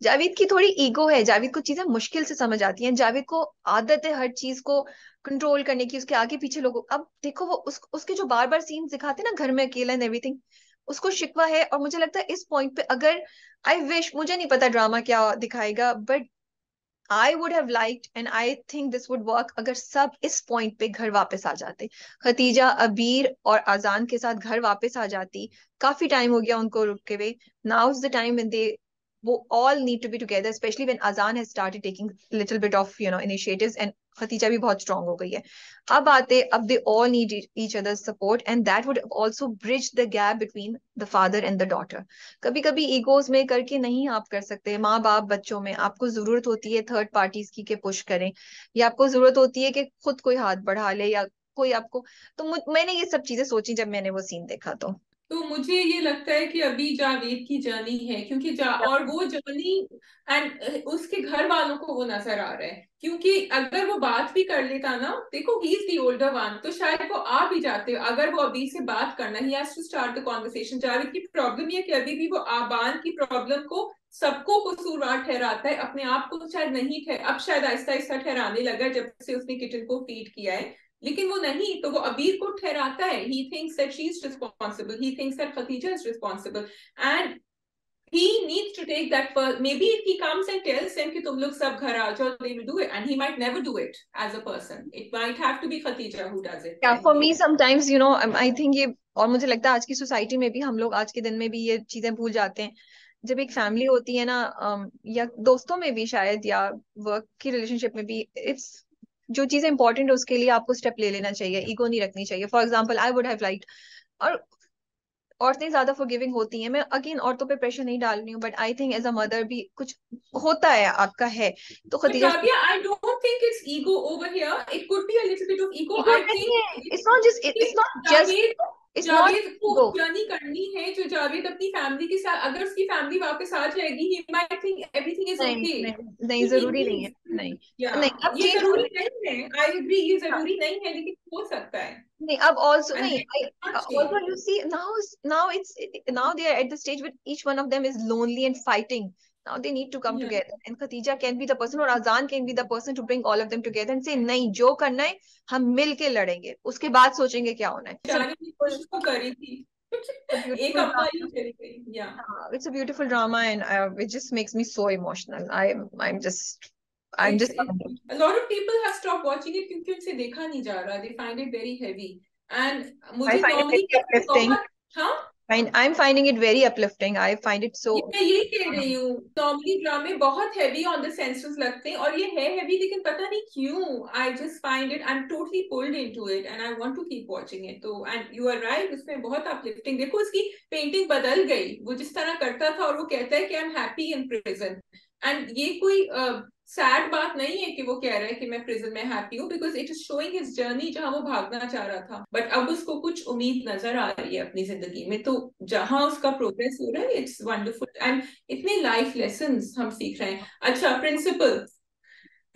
Speaker 1: जावेद की थोड़ी ego है, जावेद को चीजें मुश्किल से समझ आती हैं, जावेद को आदत है हर चीज को कंट्रोल करने की, उसके आगे पीछे लोगों, अब देखो वो उसके जो बार बार सीन्स दिखाते हैं ना घर में अकेला एंड एवरीथिंग, उसको शिकवा है। और मुझे लगता है इस पॉइंट पे अगर, आई विश, मुझे नहीं पता ड्रामा क्या दिखाएगा, but I would have liked and I think this would work अगर सब इस पॉइंट पे घर वापस आ जाते, खतीजा अबीर और आजान के साथ घर वापस आ जाती। काफी टाइम हो गया उनको रुके हुए, now is the time when they वो all need to be together, especially when Azan has started taking little bit of you know initiatives, and Khatija भी बहुत स्ट्रांग हो गई है। अब they all need each other support, and that would also bridge the gap between the father and the daughter. कभी कभी egos में करके नहीं आप कर सकते, माँ बाप बच्चों में आपको जरूरत होती है थर्ड पार्टीज की के पुश करें, या आपको जरूरत होती है कि खुद कोई हाथ बढ़ा ले, या कोई आपको। तो मैंने ये सब चीजें सोची जब मैंने वो सीन देखा तो।
Speaker 2: तो मुझे ये लगता है कि अभी जावेद की जर्नी है, क्योंकि और वो जर्नी एंड उसके घर वालों को वो नजर आ रहा है, क्योंकि अगर वो बात भी कर लेता ना, देखो he is the older one, तो शायद वो आ भी जाते। अगर वो अभी से बात करना, he has to start the conversation. Javed की प्रॉब्लम ये है कि अभी भी वो आबान की प्रॉब्लम को सबको कसूरवार ठहराता है, अपने आप को शायद नहीं अब शायद आहिस्ता आहिस्ता ठहराने लगा जब से उसने किचन को फीड किया है। लेकिन वो नहीं, तो वो अबीर को ठहराता है। He thinks that she is responsible, he thinks that Khatija is responsible, and he needs to take that first. Maybe if he comes and tells them कि तुम लोग सब घर आ जाओ, they will do it, and he might never do it as a person. It might have to be Khatija who does it
Speaker 1: या
Speaker 2: in
Speaker 1: for
Speaker 2: the
Speaker 1: me
Speaker 2: end.
Speaker 1: Sometimes I think ये, और मुझे लगता है आज की सोसाइटी में भी हम लोग आज के दिन में भी ये चीजें भूल जाते हैं। जब एक फैमिली होती है ना, या दोस्तों में भी शायद, या वर्क की रिलेशनशिप में भी, इट्स जो चीजें इंपॉर्टेंट है उसके लिए आपको स्टेप ले लेना चाहिए, ईगो नहीं रखनी चाहिए। For example I would have like, और औरतें ज्यादा फॉरगिविंग होती हैं, मैं अगेन औरतों पे प्रेशर नहीं डाल रही हूँ, but I think as a mother भी कुछ होता है, आपका है तो
Speaker 2: But
Speaker 1: Khatija.
Speaker 2: Rabia, I don't think it's ego over here. It could be a little bit of ego.
Speaker 1: Ego
Speaker 2: I
Speaker 1: नहीं
Speaker 2: think
Speaker 1: है, it's not just,
Speaker 2: Javed
Speaker 1: it's not
Speaker 2: Javed को
Speaker 1: ईगो।
Speaker 2: जर्नी करनी है जो जावेद अपनी फैमिली के साथ, अगर उसकी फैमिली वापस आ जाएगी, he might think everything is
Speaker 1: नहीं
Speaker 2: okay.
Speaker 1: नहीं नहीं, जरूरी नहीं है, नहीं। नहीं,
Speaker 2: Yeah,
Speaker 1: अब
Speaker 2: ये
Speaker 1: चेंज
Speaker 2: जरूरी
Speaker 1: होना।
Speaker 2: नहीं है। I agree, ये
Speaker 1: हाँ,
Speaker 2: जरूरी नहीं है, लेकिन हो सकता है।
Speaker 1: नहीं, अब ऑल्सो
Speaker 2: And
Speaker 1: नहीं,
Speaker 2: that
Speaker 1: I
Speaker 2: should not
Speaker 1: also
Speaker 2: change.
Speaker 1: You see now they are at the stage with each one of them is lonely and fighting. Now they need to come
Speaker 2: Yeah.
Speaker 1: Together, and Khatija can be the person, और Azan can be the person to bring all of them together and say नहीं, जो करना है हम मिल के लड़ेंगे, उसके बाद सोचेंगे क्या होना है।
Speaker 2: बेचारे ने कोशिश तो करी थी। एक
Speaker 1: ब्यूटीफुल
Speaker 2: अम्मा ही
Speaker 1: ड्रामा,
Speaker 2: चली गई। या
Speaker 1: it's a beautiful drama, and it just makes me so emotional. I'm just I'm
Speaker 2: it's
Speaker 1: just
Speaker 2: it, a lot of people have stopped watching it क्योंकि उनसे देखा नहीं जा रहा, they find it very heavy, and
Speaker 1: I
Speaker 2: मुझे
Speaker 1: find it
Speaker 2: normally
Speaker 1: very uplifting.
Speaker 2: बहुत, हाँ,
Speaker 1: I'm finding it very uplifting. I find it
Speaker 2: ये
Speaker 1: so.
Speaker 2: मैं यही कह रही हूँ, नॉर्मली ड्रामे बहुत हैवी ऑन द सेंसेस लगते हैं, और ये है हैवी, लेकिन पता नहीं क्यों I just find it, I am totally pulled into it, and I want to keep watching it. तो एंड यू आर राइट, उसमें बहुत अपलिफ्टिंग, देखो उसकी पेंटिंग बदल गई, वो जिस तरह करता था और वो कहता है कि I am happy in prison, and ये कोई सैड बात नहीं है कि वो कह रहा है कि मैं प्रिजन में हैप्पी हूँ, because it is showing his journey जहां वो भागना चाह रहा था, बट अब उसको कुछ उम्मीद नजर आ रही है अपनी जिंदगी में, तो जहां उसका प्रोग्रेस हो रहा है, इट्स वंडरफुल, एंड इतने लाइफ लेसन्स हम सीख रहे हैं। अच्छा, प्रिंसिपल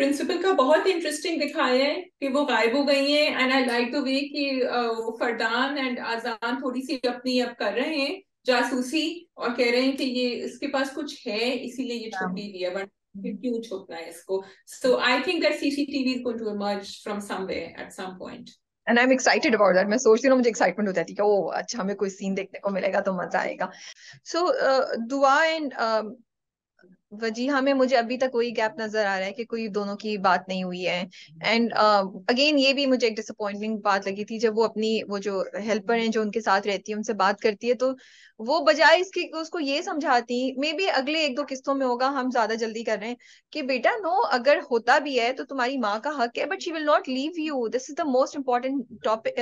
Speaker 2: प्रिंसिपल का बहुत इंटरेस्टिंग दिखाया है कि वो गायब हो गई हैं, and I like the way कि वो फरदान एंड आजान थोड़ी सी अपनी अब कर रहे हैं जासूसी, और कह रहे हैं कि ये इसके पास कुछ है इसीलिए ये छुप भी लिया, बट फिर क्यों छुपना है इसको। So I think that CCTV is going to emerge from somewhere at some point.
Speaker 1: And I'm excited about that. मैं सोचती हूँ ना, मुझे एक्साइटमेंट हो जाती है कि ओ अच्छा, हमें कोई सीन देखने को मिलेगा तो मजा आएगा। सो दुआ एंड वजीहा में मुझे अभी तक वही गैप नजर आ रहा है कि कोई दोनों की बात नहीं हुई है। एंड अगेन ये भी मुझे एक डिसअपॉइंटिंग बात लगी थी, जब वो अपनी वो जो हेल्पर हैं जो उनके साथ रहती है उनसे बात करती है, तो वो बजाय इसके कि उसको ये समझाती, मे बी अगले एक दो किस्तों में होगा, हम ज्यादा जल्दी कर रहे हैं, कि बेटा नो, अगर होता भी है तो तुम्हारी माँ का हक है, but she will not leave you, this is the most important topic,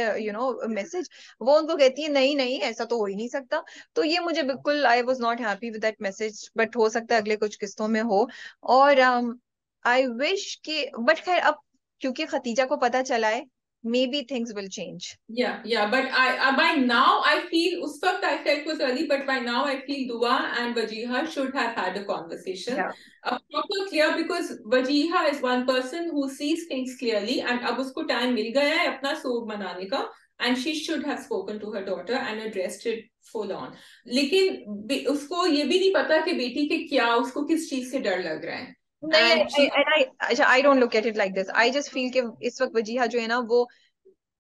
Speaker 1: message. वो उनको कहती है नहीं नहीं, ऐसा तो हो ही नहीं सकता। तो ये मुझे बिल्कुल, I was not happy with that message, but हो सकता है अगले कुछ किस्तों में हो। और आई विश कि, बट खैर अब क्योंकि खतीजा को पता चला है, may be things will change.
Speaker 2: Yeah, but by now I feel, उस वक्त I felt was early, but by now I feel Dua and Wajiha should have had a conversation,
Speaker 1: या
Speaker 2: proper clear, because Wajiha is one person who sees things clearly, and अब उसको time मिल गया है अपना सोग मनाने का, and she should have spoken to her daughter and addressed it full on. लेकिन उसको ये भी नहीं पता कि बेटी के क्या, उसको किस चीज से डर लग रहा है,
Speaker 1: नहीं,
Speaker 2: and she,
Speaker 1: अच्छा, I don't look at it like this, I just feel कि इस वक्त वजीहा जो है ना, वो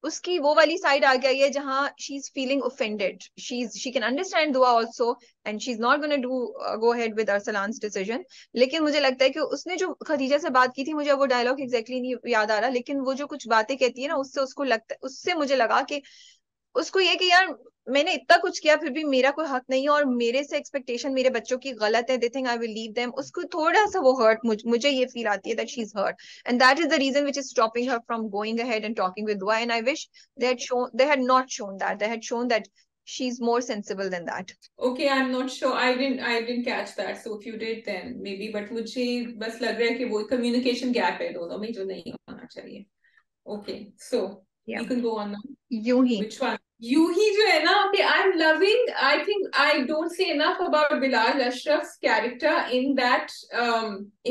Speaker 1: उसकी वो वाली साइड आ गई है जहां she is feeling offended, she can understand Dua also, and she is not gonna do go ahead with Arsalan's decision. लेकिन मुझे लगता है कि उसने जो खदीजा से बात की थी, मुझे वो डायलॉग एग्जैक्टली नहीं याद आ रहा, लेकिन वो जो कुछ बातें कहती है ना, उससे उसको लगता है, उससे मुझे लगा कि उसको ये कि यार मैंने इतना कुछ किया फिर भी मेरा कोई हक नहीं है और मेरे से एक्सपेक्टेशन मेरे बच्चों की गलत है, they think I will leave them, उसको थोड़ा सा वो हर्ट, मुझे ये फील आती है that she is hurt and that is the reason which is stopping her from going ahead and talking with Dua, and I wish they had not shown that, they had shown that she is more sensible than that.
Speaker 2: Okay, I'm not sure. I didn't catch that. So if you did, then maybe. But मुझे बस लग रहा है कि वो communication gap है दोनों में जो नहीं होना चाहिए. Okay, so
Speaker 1: Yeah.
Speaker 2: we can go on now.
Speaker 1: यूं ही.
Speaker 2: Which one? Yuhi जो है ना, okay, I'm loving. I think I don't say enough about Bilal Ashraf's character in that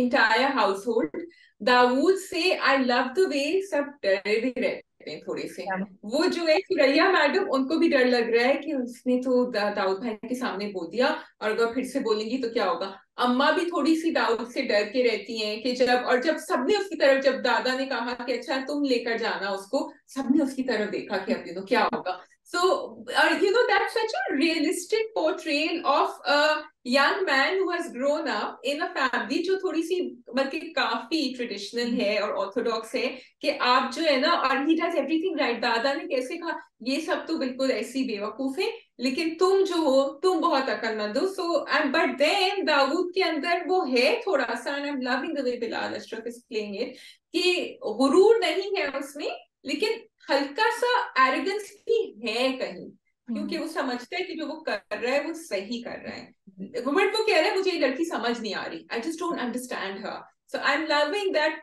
Speaker 2: entire household. Dawood से I love the way सब डरे भी रहते हैं थोड़े से.
Speaker 1: Yeah.
Speaker 2: वो जो है सुरैया मैडम, उनको भी डर लग रहा है कि उसने तो दाऊद भाई के सामने बोल दिया और अगर फिर से बोलेंगी तो क्या होगा. अम्मा भी थोड़ी सी दाऊद से डर के रहती हैं कि जब सबने उसकी तरफ, जब दादा ने कहा कि अच्छा तुम लेकर जाना उसको, सबने उसकी तरफ देखा कि अब देखो क्या होगा. So, that's such a realistic portrayal of a young man who has grown up in a family जो थोड़ी सी बल्कि काफी ट्रेडिशनल है और ऑर्थोडॉक्स है, कि आप जो है ना, और he does everything right. दादा ने कैसे कहा ये सब तो बिल्कुल ऐसी बेवकूफ है, लेकिन तुम जो हो तुम बहुत अक्लमंद हो. सो बट देन दाऊद के अंदर वो है थोड़ा सा, and I am loving the way Bilal Ashraf is playing it, कि गुरूर नहीं है उसमें, लेकिन हल्का सा एरोगेंस भी है कहीं, क्योंकि वो समझता है कि जो वो कर रहा है वो सही कर रहा है. बट वो कह रहा है मुझे ये लड़की समझ नहीं आ रही, I just don't understand her. So I am loving that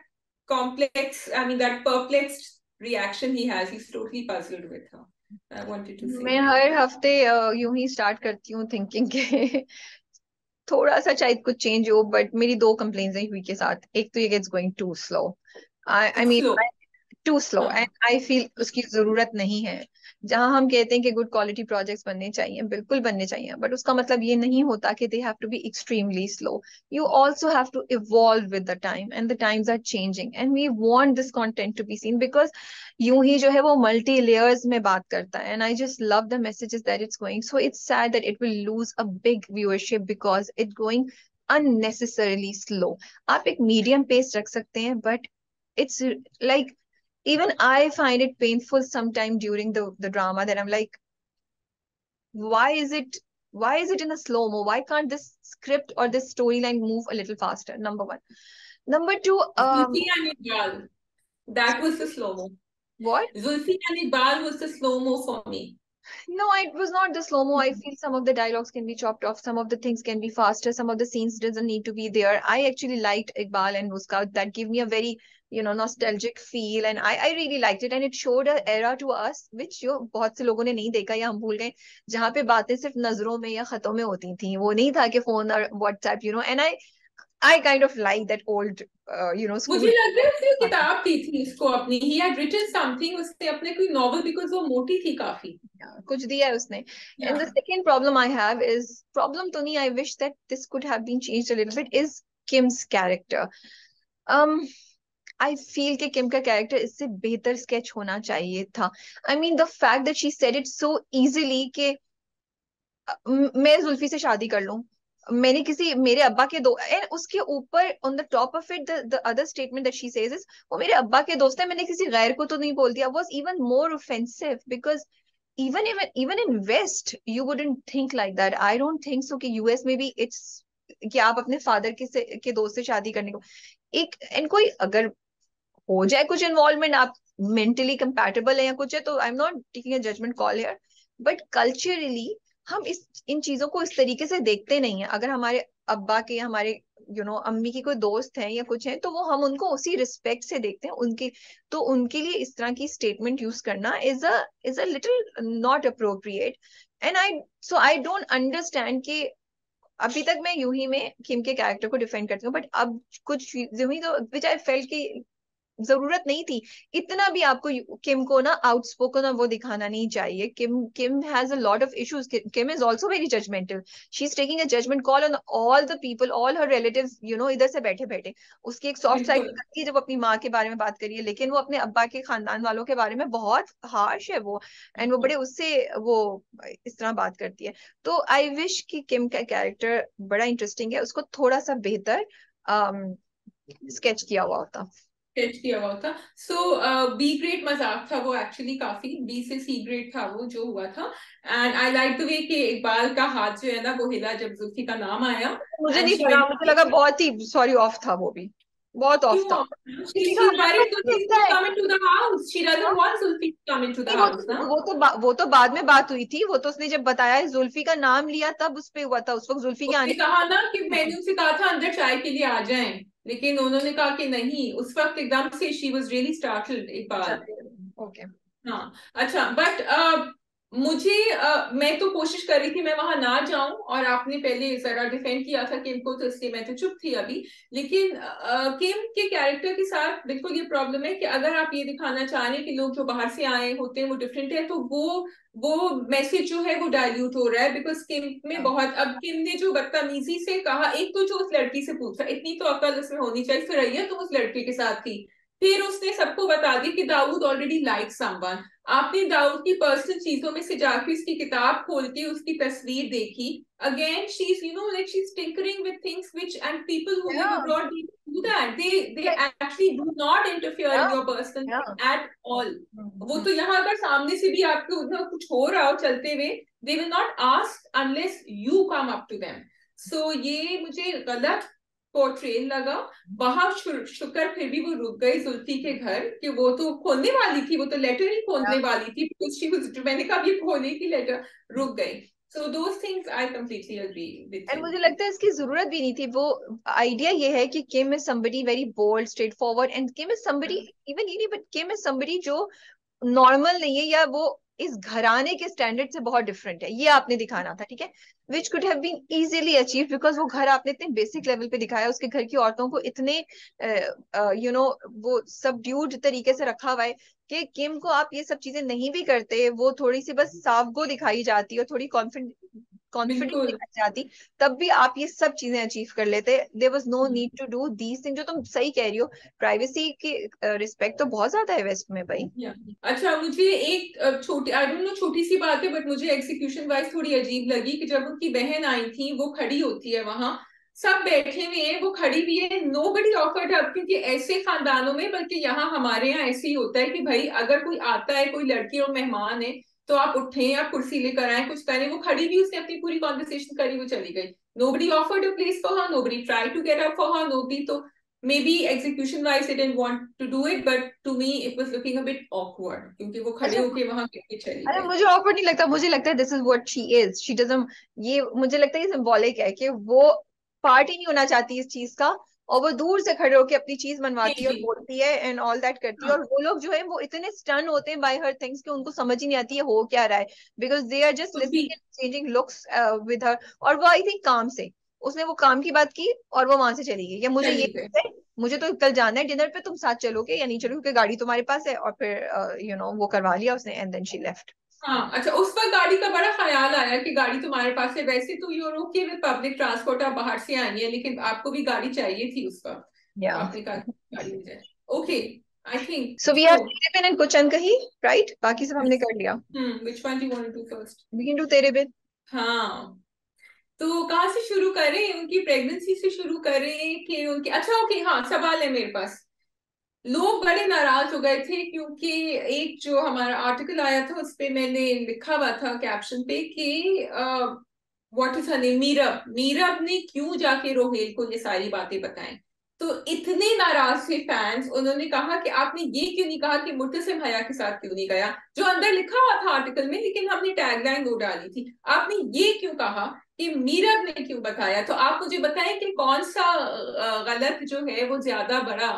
Speaker 2: complex, I mean that perplexed reaction he has. He's totally puzzled with her. I wanted to say
Speaker 1: मैं
Speaker 2: that.
Speaker 1: हर हफ्ते यूं ही स्टार्ट करती हूँ थिंकिंग के थोड़ा सा शायद कुछ चेंज हो, बट मेरी दो कंप्लेन्स हैं हुई के साथ. एक तो ये it's going too slow, I
Speaker 2: It's
Speaker 1: mean
Speaker 2: slow.
Speaker 1: Too slow,
Speaker 2: हाँ.
Speaker 1: एंड आई फील उसकी जरूरत नहीं है. जहां हम कहते हैं कि गुड क्वालिटी प्रोजेक्ट्स बनने चाहिए, बिल्कुल बनने चाहिए, बट उसका मतलब ये नहीं होता कि they have to be extremely slow. You also have to evolve with the time and the times are changing and we want this content to be seen, because यूं ही जो है वो मल्टी लेयर्स में बात करता है, and I just love the messages that it's going. So it's sad that it will lose a big viewership because it going unnecessarily slow. आप एक मीडियम पेस रख सकते हैं, but it's like even I find it painful sometime during the drama that I'm like, why is it why is it in a slow mo? Why can't this script or this storyline move a little faster? Number one. Number two,
Speaker 2: Zulfi and Iqbal. That was the slow-mo.
Speaker 1: what?
Speaker 2: Zulfi and Iqbal was the slow-mo for me.
Speaker 1: No, it was not the slow mo. I feel some of the dialogues can be chopped off, some of the things can be faster, some of the scenes doesn't need to be there. I actually liked Iqbal and Muska. That gave me a very, nostalgic feel, and I really liked it, and it showed an era to us which जो बहुत से लोगों ने नहीं देखा या हम भूल गए, जहाँ पे बातें सिर्फ नजरों में या खतों में होती थी. वो नहीं था कि फोन और WhatsApp, and I kind of like that old,
Speaker 2: मुझे
Speaker 1: school.
Speaker 2: लग रहा है उसने किताब दी थी इसको अपनी. He had written something, उसने अपने कोई novel, because वो मोटी थी काफी.
Speaker 1: कुछ दिया है उसने. And the
Speaker 2: Yeah.
Speaker 1: second problem I have is, problem to me, I wish that this could have been changed a little bit, is Kim's character. um I feel कि किम का कैरेक्टर इससे बेहतर स्केच होना चाहिए था. I mean the fact that she said it so easily कि मैं जुल्फी से शादी कर लूं, मैंने किसी मेरे अब्बा के दो, एंड उसके ऊपर on the top of it the other statement that she says is, वो मेरे अब्बा के दोस्त है, मैंने किसी गैर को तो नहीं बोल दिया, was even more offensive because even in West you wouldn't think like that. I don't think so कि US में भी it's कि आप अपने फादर के दोस्त से शादी करने को एक, एंड कोई अगर हो जाए कुछ इन्वॉल्वमेंट, आप मेंटली कंपैटिबल है या कुछ है, तो I am not taking a judgement call here, but culturally हम इन चीजों को इस तरीके से देखते नहीं है. अगर हमारे अब्बा के या हमारे अम्मी की कोई दोस्त है या कुछ है, तो वो हम उनको उसी रिस्पेक्ट से देखते हैं उनके. तो उनके लिए इस तरह की स्टेटमेंट यूज करना is a little not appropriate. And I don't understand कि अभी तक मैं यूं ही में किम के कैरेक्टर को डिफेंड करती हूँ, बट अब कुछ यूं ही तो विच आई फेल्ट की जरूरत नहीं थी इतना भी. आपको किम को ना आउटस्पोकन और वो दिखाना नहीं चाहिए. Kim has a lot of issues. Kim is also very judgemental. She is taking a judgement call on all the people, all her relatives, इधर से बैठे बैठे. उसकी एक सॉफ्ट साइड
Speaker 2: बिल्कुल.
Speaker 1: है जब अपनी माँ के बारे में बात करिए, लेकिन वो अपने अब्बा के खानदान वालों के बारे में बहुत हार्श है वो, एंड वो बड़े उससे वो इस तरह बात करती है. तो आई विश कि किम का कैरेक्टर बड़ा इंटरेस्टिंग है, उसको थोड़ा सा बेहतर स्केच किया हुआ होता.
Speaker 2: टेस्ट किया हुआ था। सो बी ग्रेड मजाक था वो, एक्चुअली काफी बी से सी ग्रेड था वो जो हुआ था। And I like the way कि इकबाल का हाथ जो है ना वो हिला जब जुल्फी का नाम आया।
Speaker 1: मुझे
Speaker 2: एंड
Speaker 1: नहीं
Speaker 2: शी
Speaker 1: लगा,
Speaker 2: वेंट,
Speaker 1: मुझे लगा बहुत ही सॉरी ऑफ था वो भी, बहुत ऑफ था।
Speaker 2: क्यों?
Speaker 1: जुल्फी का
Speaker 2: she's
Speaker 1: आना
Speaker 2: worried
Speaker 1: कैसे
Speaker 2: Zulfi
Speaker 1: होता
Speaker 2: to
Speaker 1: है?
Speaker 2: come into the house. She
Speaker 1: हाँ?
Speaker 2: doesn't want Zulfi to come into the
Speaker 1: नहीं,
Speaker 2: house ना।
Speaker 1: वो तो बाद में बात हुई थी, वो तो उसने जब बताया जुल्फी का नाम लिया तब उस पे हुआ था, उस वक्त जुल्फी के
Speaker 2: उसने
Speaker 1: आने
Speaker 2: कहा ना कि
Speaker 1: की
Speaker 2: मैंने
Speaker 1: थी।
Speaker 2: उनसे कहा था अंदर चाय के लिए आ जाएं, लेकिन उन्होंने कहा कि नहीं, उस वक्त एकदम से शी वॉज रियली स्टार्टल्ड
Speaker 1: अच्छा,
Speaker 2: इकबाल।
Speaker 1: ओके।
Speaker 2: हाँ अच्छा, बट मुझे मैं तो कोशिश कर रही थी मैं वहां ना जाऊं, और आपने पहले जरा डिफेंड किया था किम को, तो इसलिए मैं तो चुप थी अभी। लेकिन किम के कैरेक्टर के साथ बिल्कुल ये प्रॉब्लम है कि अगर आप ये दिखाना चाह रहे हैं कि लोग जो बाहर से आए होते हैं वो डिफरेंट है, तो वो मैसेज जो है वो डाइल्यूट हो रहा है। बिकॉज किम में बहुत, अब किम ने जो बदतमीजी से कहा, एक तो जो उस लड़की से पूछा, इतनी तो अकल उसमें होनी चाहिए, फिर रही तुम उस लड़के के साथ थी। फिर उसने सबको बता दिया कि दाऊद ऑलरेडी लाइक समवन। आपने दाऊद की पर्सनल चीजों में से जाके उसकी किताब खोल के उसकी तस्वीर देखी। Again she is, you know, like she is tinkering with things which, and people who live abroad do that, they actually do not interfere in your personal at all. वो तो यहाँ अगर सामने से भी आपके उधर कुछ हो रहा हो चलते हुए, they will not ask unless you come up to them. So ये मुझे गलत पोर्ट्रेल लगा। वहां शुक्र फिर भी वो रुक गई जुल्फी के घर, कि वो तो खोलने वाली थी, वो तो लेटर ही खोलने वाली थी, मैंने कहा ये खोले की लेटर, रुक गई। So those things I completely agree with
Speaker 1: and
Speaker 2: you.
Speaker 1: मुझे लगता है इसकी जरूरत भी नहीं थी। वो आइडिया ये है कि Kim is somebody very bold, straight forward, and Kim is somebody, even ये नहीं, बट किम इज समबडी जो नॉर्मल नहीं है, या वो इस घराने के स्टैंडर्ड से बहुत डिफरेंट है, ये आपने दिखाना था, ठीक है। Which could have been easily achieve, because वो घर आपने इतने बेसिक लेवल पे दिखाया, उसके घर की औरतों को इतने वो सब ड्यूड तरीके से रखा हुआ है कि किम को आप ये सब चीजें नहीं भी करते, वो थोड़ी सी बस सावगो दिखाई जाती और थोड़ी कॉन्फिडेंट
Speaker 2: बिल्कुल।
Speaker 1: दिखाई जाती, तब भी आप ये सब चीजें अचीव कर लेते। There was no need to do these thing, जो तुम सही कह रही हो। प्राइवेसी की रिस्पेक्ट तो बहुत ज्यादा है वेस्ट में भाई।
Speaker 2: या अच्छा, मुझे एक छोटी, आई डोंट नो छोटी सी बात है, बट मुझे एग्जीक्यूशन वाइज थोड़ी अजीब लगी कि जब उनकी बहन आई थी, वो खड़ी होती है वहां, सब बैठे हुए हैं, वो खड़ी भी है, नो बडी ऑफर्ड अप। क्योंकि ऐसे खानदानों में, बल्कि यहाँ हमारे यहाँ ऐसे ही होता है कि भाई अगर कोई आता है, कोई लड़की और मेहमान है, तो आप उठें, आप कुर्सी लेकर आए, कुछ करें। वो खड़ी भी, उसने अपनी पूरी कॉन्वर्सेशन करी, वो चली गई। Nobody offered a place for her, nobody try to get up for her, nobody. तो maybe execution wise they didn't want to do it, but to me it was looking a bit awkward, क्योंकि वो खड़े
Speaker 1: अच्छा,
Speaker 2: होके वहां करके चली
Speaker 1: अरे
Speaker 2: गई।
Speaker 1: मुझे ऑकवर्ड नहीं लगता, मुझे लगता है this is what she is, she doesn't, ये मुझे लगता है ये सिंबॉलिक है कि वो पार्ट ही नहीं होना चाहती इस चीज का, और वो दूर से खड़े होकर अपनी चीज
Speaker 2: जी
Speaker 1: मनवाती है और
Speaker 2: जी।
Speaker 1: बोलती है एंड ऑल दैट करती है,
Speaker 2: हाँ
Speaker 1: और वो लोग जो है वो इतने स्टन होते हैं बाय हर थिंग्स कि उनको समझ ही नहीं आती है हो क्या रहा है, बिकॉज दे आर जस्ट
Speaker 2: कुछ भी।
Speaker 1: Listening and changing looks with her. और वो आई थिंक काम से, उसने वो काम की बात की और वो वहां से चली गई, या मुझे ये
Speaker 2: चली गई।
Speaker 1: है, मुझे तो कल जाना है डिनर पे, तुम साथ चलोगे या नहीं चलोगे, क्योंकि गाड़ी तुम्हारे पास है, और फिर वो करवा लिया उसने एंड देन शी लेफ्ट।
Speaker 2: हाँ अच्छा, उस पर गाड़ी का बड़ा ख्याल आया कि गाड़ी तुम्हारे पास है, वैसे तो you're okay with public transport, आप बाहर से आई है, लेकिन आपको भी गाड़ी चाहिए थी उस वक्त, तो
Speaker 1: Yeah.
Speaker 2: आपने कहा कि गाड़ी मिल जाए। Okay, I think
Speaker 1: So we
Speaker 2: so.
Speaker 1: have तेरे बिन and कुछ अनकही, right? बाकी सब हमने कर लिया।
Speaker 2: Which one do you want to do first?
Speaker 1: We can do तेरे बिन।
Speaker 2: हाँ, तो कहाँ से शुरू करें? उनकी प्रेगनेंसी से शुरू करें कि उनकी, अच्छा ओके, हाँ सवाल है मेरे पास। लोग बड़े नाराज हो गए थे क्योंकि एक जो हमारा आर्टिकल आया था उस पे मैंने लिखा हुआ था कैप्शन पे कि what is her name, Meerab, Meerab ने क्यों जाके रोहेल को ये सारी बातें बताएं। तो इतने नाराज थे फैंस, उन्होंने कहा कि आपने ये क्यों नहीं कहा कि मुर्तसिम हया के साथ क्यों नहीं गया, जो अंदर लिखा हुआ था आर्टिकल में, लेकिन हमने टैगलाइन वो डाली थी। आपने ये क्यों कहा कि मीरब ने क्यों बताया? तो आप मुझे बताएं कि कौन सा गलत जो है वो ज्यादा बड़ा,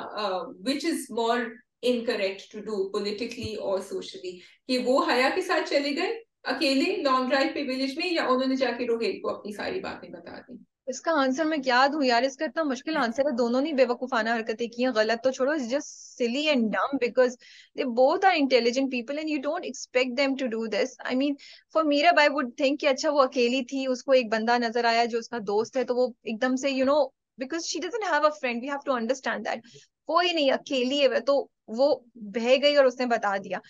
Speaker 2: which is more incorrect to do politically और सोशली, कि वो हया के साथ चले गए अकेले लॉन्ग ड्राइव पे विलेज में, या उन्होंने जाके रोहेल को अपनी सारी बातें बता दी?
Speaker 1: इसका आंसर मैं क्या दूं यार, इसका इतना मुश्किल आंसर है। दोनों ने बेवकूफाना हरकतें की हैं, गलत तो छोड़ो, it's just silly and dumb, because they both are intelligent people and you don't expect them to do this. I mean for Meera I would think कि अच्छा वो अकेली थी, उसको एक बंदा नजर आया जो उसका दोस्त है, तो वो एकदम से because she doesn't have a friend, we have to understand that, कोई नहीं, अकेली है तो वो बह गई और उसने बता दिया।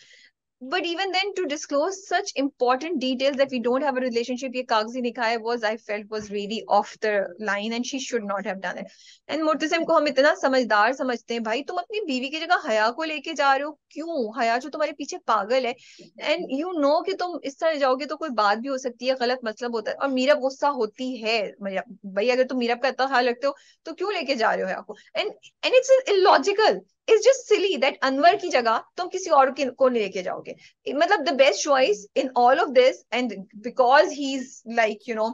Speaker 1: But even then, to disclose such important details that we don't have a relationship, ये कागजी निकाह है, was I felt was really off the line, and she should not have done it. And Murtasim को हम इतना समझदार समझते हैं, भाई तुम अपनी बीवी की जगह हया को लेके जा रहे हो, क्यों? हया जो तुम्हारे पीछे पागल है, एंड यू नो कि तुम इस तरह जाओगे तो कोई बात भी हो सकती है, गलत मतलब होता है, और मीरब गुस्सा होती है, भाई अगर तुम मीरब का इतना ख्याल रखते हो तो क्यों लेके जा रहे हो हया को? And it's illogical, it's just silly that Anwar की जगह तुम किसी और को नहीं लेके जाओगे. मतलब the best choice in all of this, and because he is like you know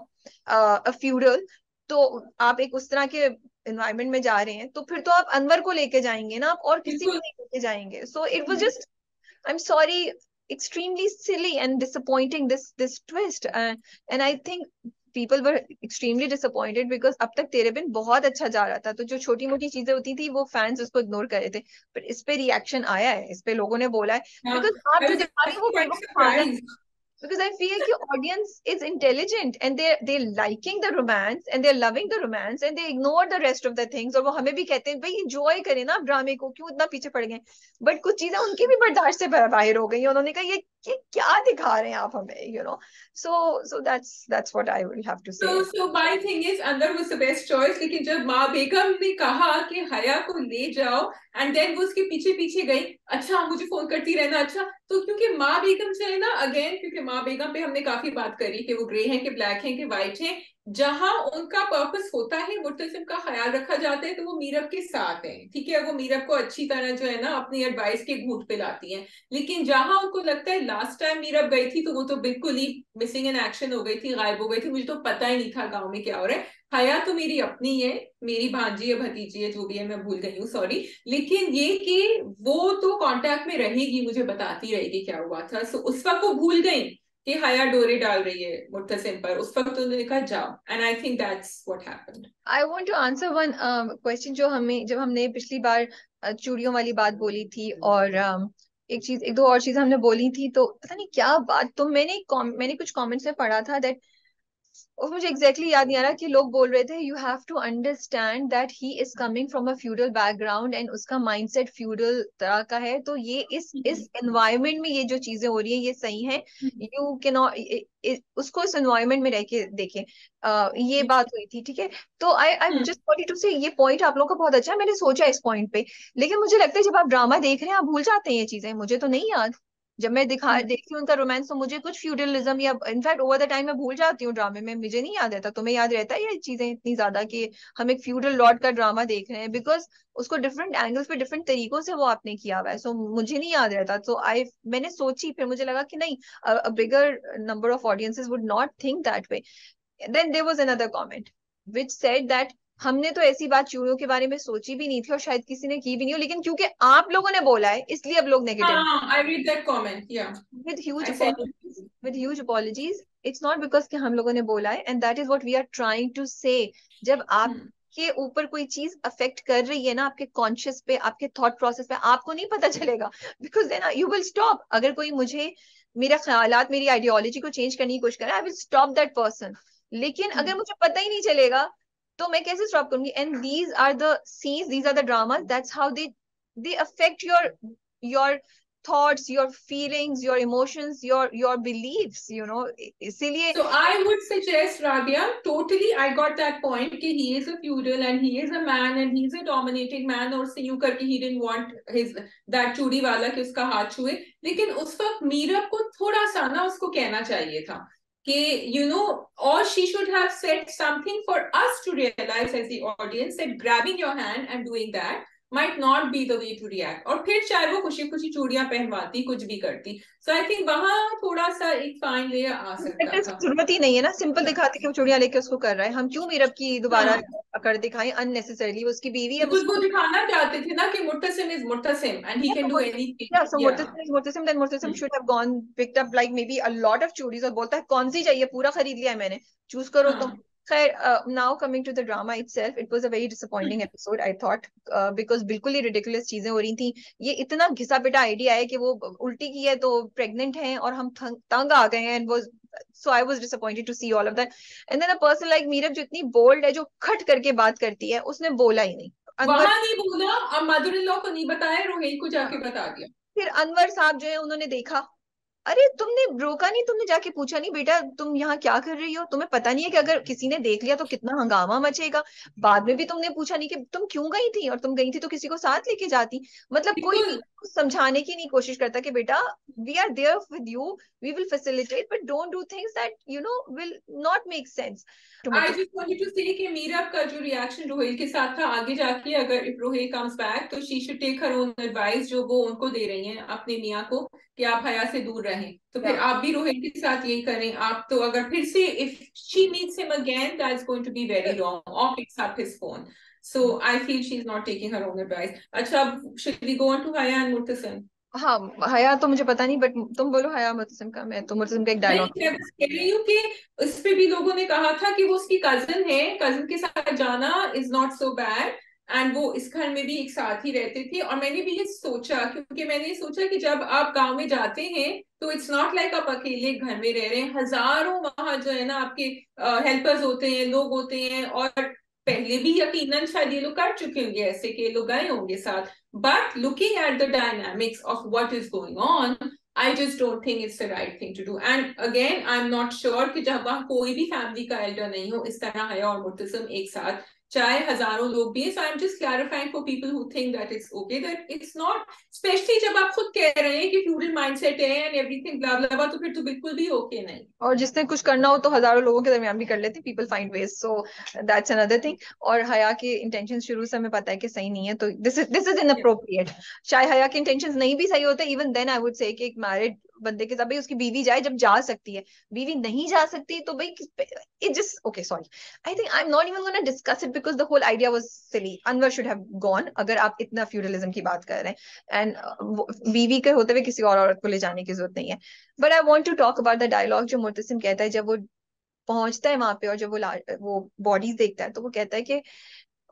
Speaker 1: a feudal, तो आप एक उस तरह के एनवायरमेंट में जा रहे हैं, तो फिर तो आप अनवर को लेके जाएंगे ना, आप और किसी को
Speaker 2: बिल्कुल.
Speaker 1: नहीं लेके जाएंगे. So it was just, I am sorry, extremely silly and disappointing, this twist, and I think people were extremely disappointed because अब तक तेरे बिन बहुत अच्छा जा रहा था, तो जो छोटी मोटी चीजें होती थी वो फैंस उसको इग्नोर कर रहे थे, पर इस पे रिएक्शन आया है, इस पे लोगों ने बोला है,
Speaker 2: हाँ,
Speaker 1: बिकॉज आप
Speaker 2: I
Speaker 1: जो
Speaker 2: was
Speaker 1: दिखा रहे हो वो
Speaker 2: actually quite
Speaker 1: बेवकूफ पागल.
Speaker 2: surprised.
Speaker 1: Because I feel कि audience is intelligent and they're liking the romance and they're loving the romance and they ignore the rest of the things, और वो हमें भी कहते हैं भाई enjoy करें ना आप ड्रामे को, क्यों इतना पीछे पड़ गए. बट कुछ चीजें उनकी भी बर्दाश्त से बाहर हो गई, उन्होंने कहा ये क्या दिखा रहे हैं आप हमें, you know. So that's what I will have to say.
Speaker 2: So my thing is अंदर was the best choice, लेकिन जब माँ बेगम ने कहा कि हया को ले जाओ एंड देन वो उसके पीछे पीछे गई, अच्छा मुझे फोन करती रहना, अच्छा, तो क्योंकि माँ बेगम से है ना, अगेन क्योंकि माँ बेगम पे हमने काफी बात करी कि वो ग्रे है कि ब्लैक है कि व्हाइट है, जहां उनका पर्पस होता है मुर्तसिम का ख्याल रखा जाता है, तो वो मीरब के साथ है, ठीक है, वो मीरब को अच्छी तरह जो है ना अपनी एडवाइस के घूंट पे लाती है. लेकिन जहां उनको लगता है लास्ट टाइम मीरब गई थी तो वो तो बिल्कुल ही मिसिंग इन एक्शन हो गई थी, गायब हो गई थी, मुझे तो पता ही नहीं था गाँव में क्या हो रहा है. हया तो मेरी अपनी है, मेरी भांजी है, भतीजी है, जो भी है, मैं भूल गई हूँ, सॉरी. लेकिन ये कि वो तो कांटेक्ट में रहेगी, मुझे बताती रहेगी क्या हुआ था. सो उस वक्त वो भूल गई कि हया डोरे डाल रही है मुर्तसिम पर, उस वक्त उन्होंने कहा जाओ, and I think that's what happened.
Speaker 1: I want to answer one question, जो हमें जब हमने पिछली बार चूड़ियों वाली बात बोली थी, और एक दो और चीजें हमने बोली थी, तो पता नहीं क्या बात, तो मैंने कुछ कमेंट्स में पढ़ा था दैट, और मुझे एग्जैक्टली याद नहीं आ रहा, कि लोग बोल रहे थे you have to understand that he is coming from a feudal background and उसका माइंडसेट फ्यूडल तरह का है, तो ये इस एनवायरनमेंट में ये जो चीजें हो रही हैं ये सही है, यू कैन नॉट उसको इस एनवायरनमेंट में रह के देखें. ये बात हुई थी, ठीक है. तो आई जस्ट वांटेड टू से, ये पॉइंट आप लोगों का बहुत अच्छा है, मैंने सोचा इस पॉइंट पे, लेकिन मुझे लगता है जब आप ड्रामा देख रहे हैं आप भूल जाते हैं ये चीजें, मुझे तो नहीं याद. जब मैं देखती हूँ उनका रोमांस, तो मुझे कुछ फ्यूडलिज्म या इनफैक्ट ओवर द टाइम मैं भूल जाती हूँ ड्रामे में, मुझे नहीं याद रहता. तुम्हें याद रहता है ये चीजें इतनी ज्यादा कि हम एक फ्यूडल लॉर्ड का ड्रामा देख रहे हैं, बिकॉज उसको डिफरेंट एंगल्स पे डिफरेंट तरीकों से वो आपने किया हुआ है, सो मुझे नहीं याद रहता. तो मैंने सोची, फिर मुझे लगा कि नहीं, bigger number of audiences would not think that way. Then there was another comment which said that हमने तो ऐसी बात चूड़ियों के बारे में सोची भी नहीं थी और शायद किसी ने की भी नहीं हो, लेकिन क्योंकि आप लोगों ने बोला है इसलिए अब लोग नेगेटिव.
Speaker 2: हाँ, आई रीड दैट कमेंट, या
Speaker 1: with huge
Speaker 2: I said.
Speaker 1: apologies with huge apologies, it's not because कि हम लोगों ने बोला है, and that is what we are trying to say. जब आपके ऊपर कोई चीज अफेक्ट कर रही है ना, आपके कॉन्शियस पे, आपके थॉट प्रोसेस पे, आपको नहीं पता चलेगा, because then you will stop. अगर कोई मुझे मेरा ख्यालात, मेरी आइडियोलॉजी को चेंज करने की कोशिश करे, I will stop that person. लेकिन अगर मुझे पता ही नहीं चलेगा तो मैं कैसे स्टॉप करूंगी? And these are the scenes, these are the dramas, that's how they affect your thoughts, your feelings, your emotions, your beliefs, you know. इसीलिए
Speaker 2: So I would suggest, Rabia, totally, I got that point कि he is a feudal and he is a man and he is a dominating man, और से यूं करके he didn't want his that चूड़ी वाला कि उसका हाथ छुए. लेकिन उस वक्त मीरब को थोड़ा सा ना उसको कहना चाहिए था कि you know, or she should have said something for us to realize as the audience that grabbing your hand and doing that might not be the way to react. और फिर चाहे वो खुशी खुशी चूड़ियां पहनवाती, कुछ भी करती. So I think वहां थोड़ा सा एक फाइन लेयर आ सकता था.
Speaker 1: जरूरत ही नहीं है ना, सिंपल दिखाते कि वो चूड़ियां लेके उसको कर रहा है, हम क्यों मीरब की दोबारा
Speaker 2: हाँ,
Speaker 1: कर दिखाएं अननेसेसरली, उसकी बीवी अब
Speaker 2: बिकॉज वो
Speaker 1: उसको.
Speaker 2: दिखाना चाहते थे ना कि Murtasim is Murtasim and he
Speaker 1: Yeah,
Speaker 2: can
Speaker 1: so
Speaker 2: do anything.
Speaker 1: yeah, so
Speaker 2: या.
Speaker 1: Murtasim, then Murtasim should have gone, picked up like maybe a lot of chudis, और बोलता है कौन सी चाहिए, पूरा खरीद लिया है मैंने, चूज करो तुम.
Speaker 2: हाँ.
Speaker 1: खैर, now coming to the drama itself, it was a very disappointing episode, I thought, because बिल्कुल ही ridiculous चीजें हो रही थी. ये इतना घिसा पिटा आइडिया है कि वो उल्टी की है तो प्रेग्नेंट है, और हम तंग आ गए हैं, and was so I was disappointed to see all of that. And then a person like Meerab जो इतनी बोल्ड है, जो खट करके बात करती है, उसने बोला ही नहीं. अनवर,
Speaker 2: वहां नहीं बोला, अब मदर इन लॉ को नहीं बताया, रोहित को जाके बता दिया.
Speaker 1: फिर अनवर साहब जो है उन्होंने देखा, अरे तुमने रोका नहीं, तुमने जाके पूछा नहीं बेटा तुम यहाँ क्या कर रही हो? तुम्हें पता नहीं है कि अगर किसी ने देख लिया तो कितना हंगामा मचेगा? बाद में भी तुमने पूछा नहीं कि तुम क्यों गई थी, और तुम गई थी तो किसी को साथ लेके जाती। मतलब कोई
Speaker 2: बिल्कुल।
Speaker 1: समझाने की नहीं कोशिश करता कि बेटा we are there with you, we will facilitate, but don't do things that will not make sense to
Speaker 2: I
Speaker 1: Murtasim.
Speaker 2: Just wanted to say कि मीरब का जो रिएक्शन रोहिल के साथ था, आगे जाके अगर इफ रोहिल कम्स बैक तो she should take her own advice जो वो उनको दे रही हैं अपने मियाँ को, कि आप हया से दूर रहें। तो फिर आप भी रोहिल के साथ यही करें। आप तो अगर फिर से if she meets him again that's going to be very wrong, और picks up his phone. So I feel she is not taking her own advice. अच्छा, should we go on to Haya and Murtasim?
Speaker 1: हाँ, हया तो मुझे पता नहीं, but तुम बोलो हया मुर्तसिम का, मैं तो मुर्तसिम का एक
Speaker 2: नहीं,
Speaker 1: डायलॉग।
Speaker 2: मैं बस कह रही हूँ कि उस पे भी लोगों ने कहा था कि वो उसकी कजन है, कजन के साथ जाना is not so bad, and वो इस घर में भी एक साथ ही रहते थे। और मैंने भी ये सोचा, क्योंकि मैंने ये सोचा कि जब आप गांव में जाते हैं तो इट्स नॉट लाइक आप अकेले घर में रह रहे हैं, हजारों वहां जो है ना आपके हेल्पर्स होते हैं, लोग होते हैं। और पहले भी यकीनन शायद ये लोग कर चुके होंगे ऐसे, कि ये लोग गए होंगे साथ। But looking at the dynamics of what is going on, I just don't think it's the right thing to do. And again, I'm not sure कि जब वहाँ कोई भी फैमिली का एल्डर नहीं हो इस तरह हया और मुर्तसिम एक साथ, चाहे हजारों लोग भी हैं। So I'm just clarifying for people who think that it's okay, that it's not, especially जब आप खुद कह रहे हैं कि feudal mindset है and everything blah blah blah, तो फिर तो बिल्कुल भी okay नहीं।
Speaker 1: और जिसने कुछ करना हो तो हजारों लोगों के दरमियान भी कर लेते, people find ways, so that's another thing. और हया के इंटेंशन शुरू से हमें पता है कि सही नहीं है, तो दिस इज इनअप्रोप्रिएट। चाहे हया के इंटेंशंस नहीं भी सही होते, even then I would say कि एक मैरिड बंदे के साथ भाई उसकी बीवी जाए जब जा सकती है, बीवी नहीं जा सकती तो भाई it just okay sorry. I think I am not even gonna discuss it because the whole idea was silly. Anwar should have gone, अगर आप इतना फ्यूडलिज्म की बात कर रहे हैं, एंड बीवी के होते हुए किसी और औरत को ले जाने की जरूरत नहीं है। But I want to talk about the dialogue जो मुर्तसिम कहता है जब वो पहुंचता है वहां पे, और जब वो बॉडीज देखता है, तो वो कहता है कि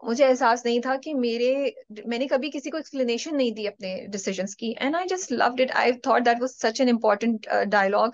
Speaker 1: मुझे एहसास नहीं था कि मैंने कभी किसी को एक्सप्लेनेशन नहीं दी अपने डिसीजंस की, and I just loved it. I thought that was such an important dialogue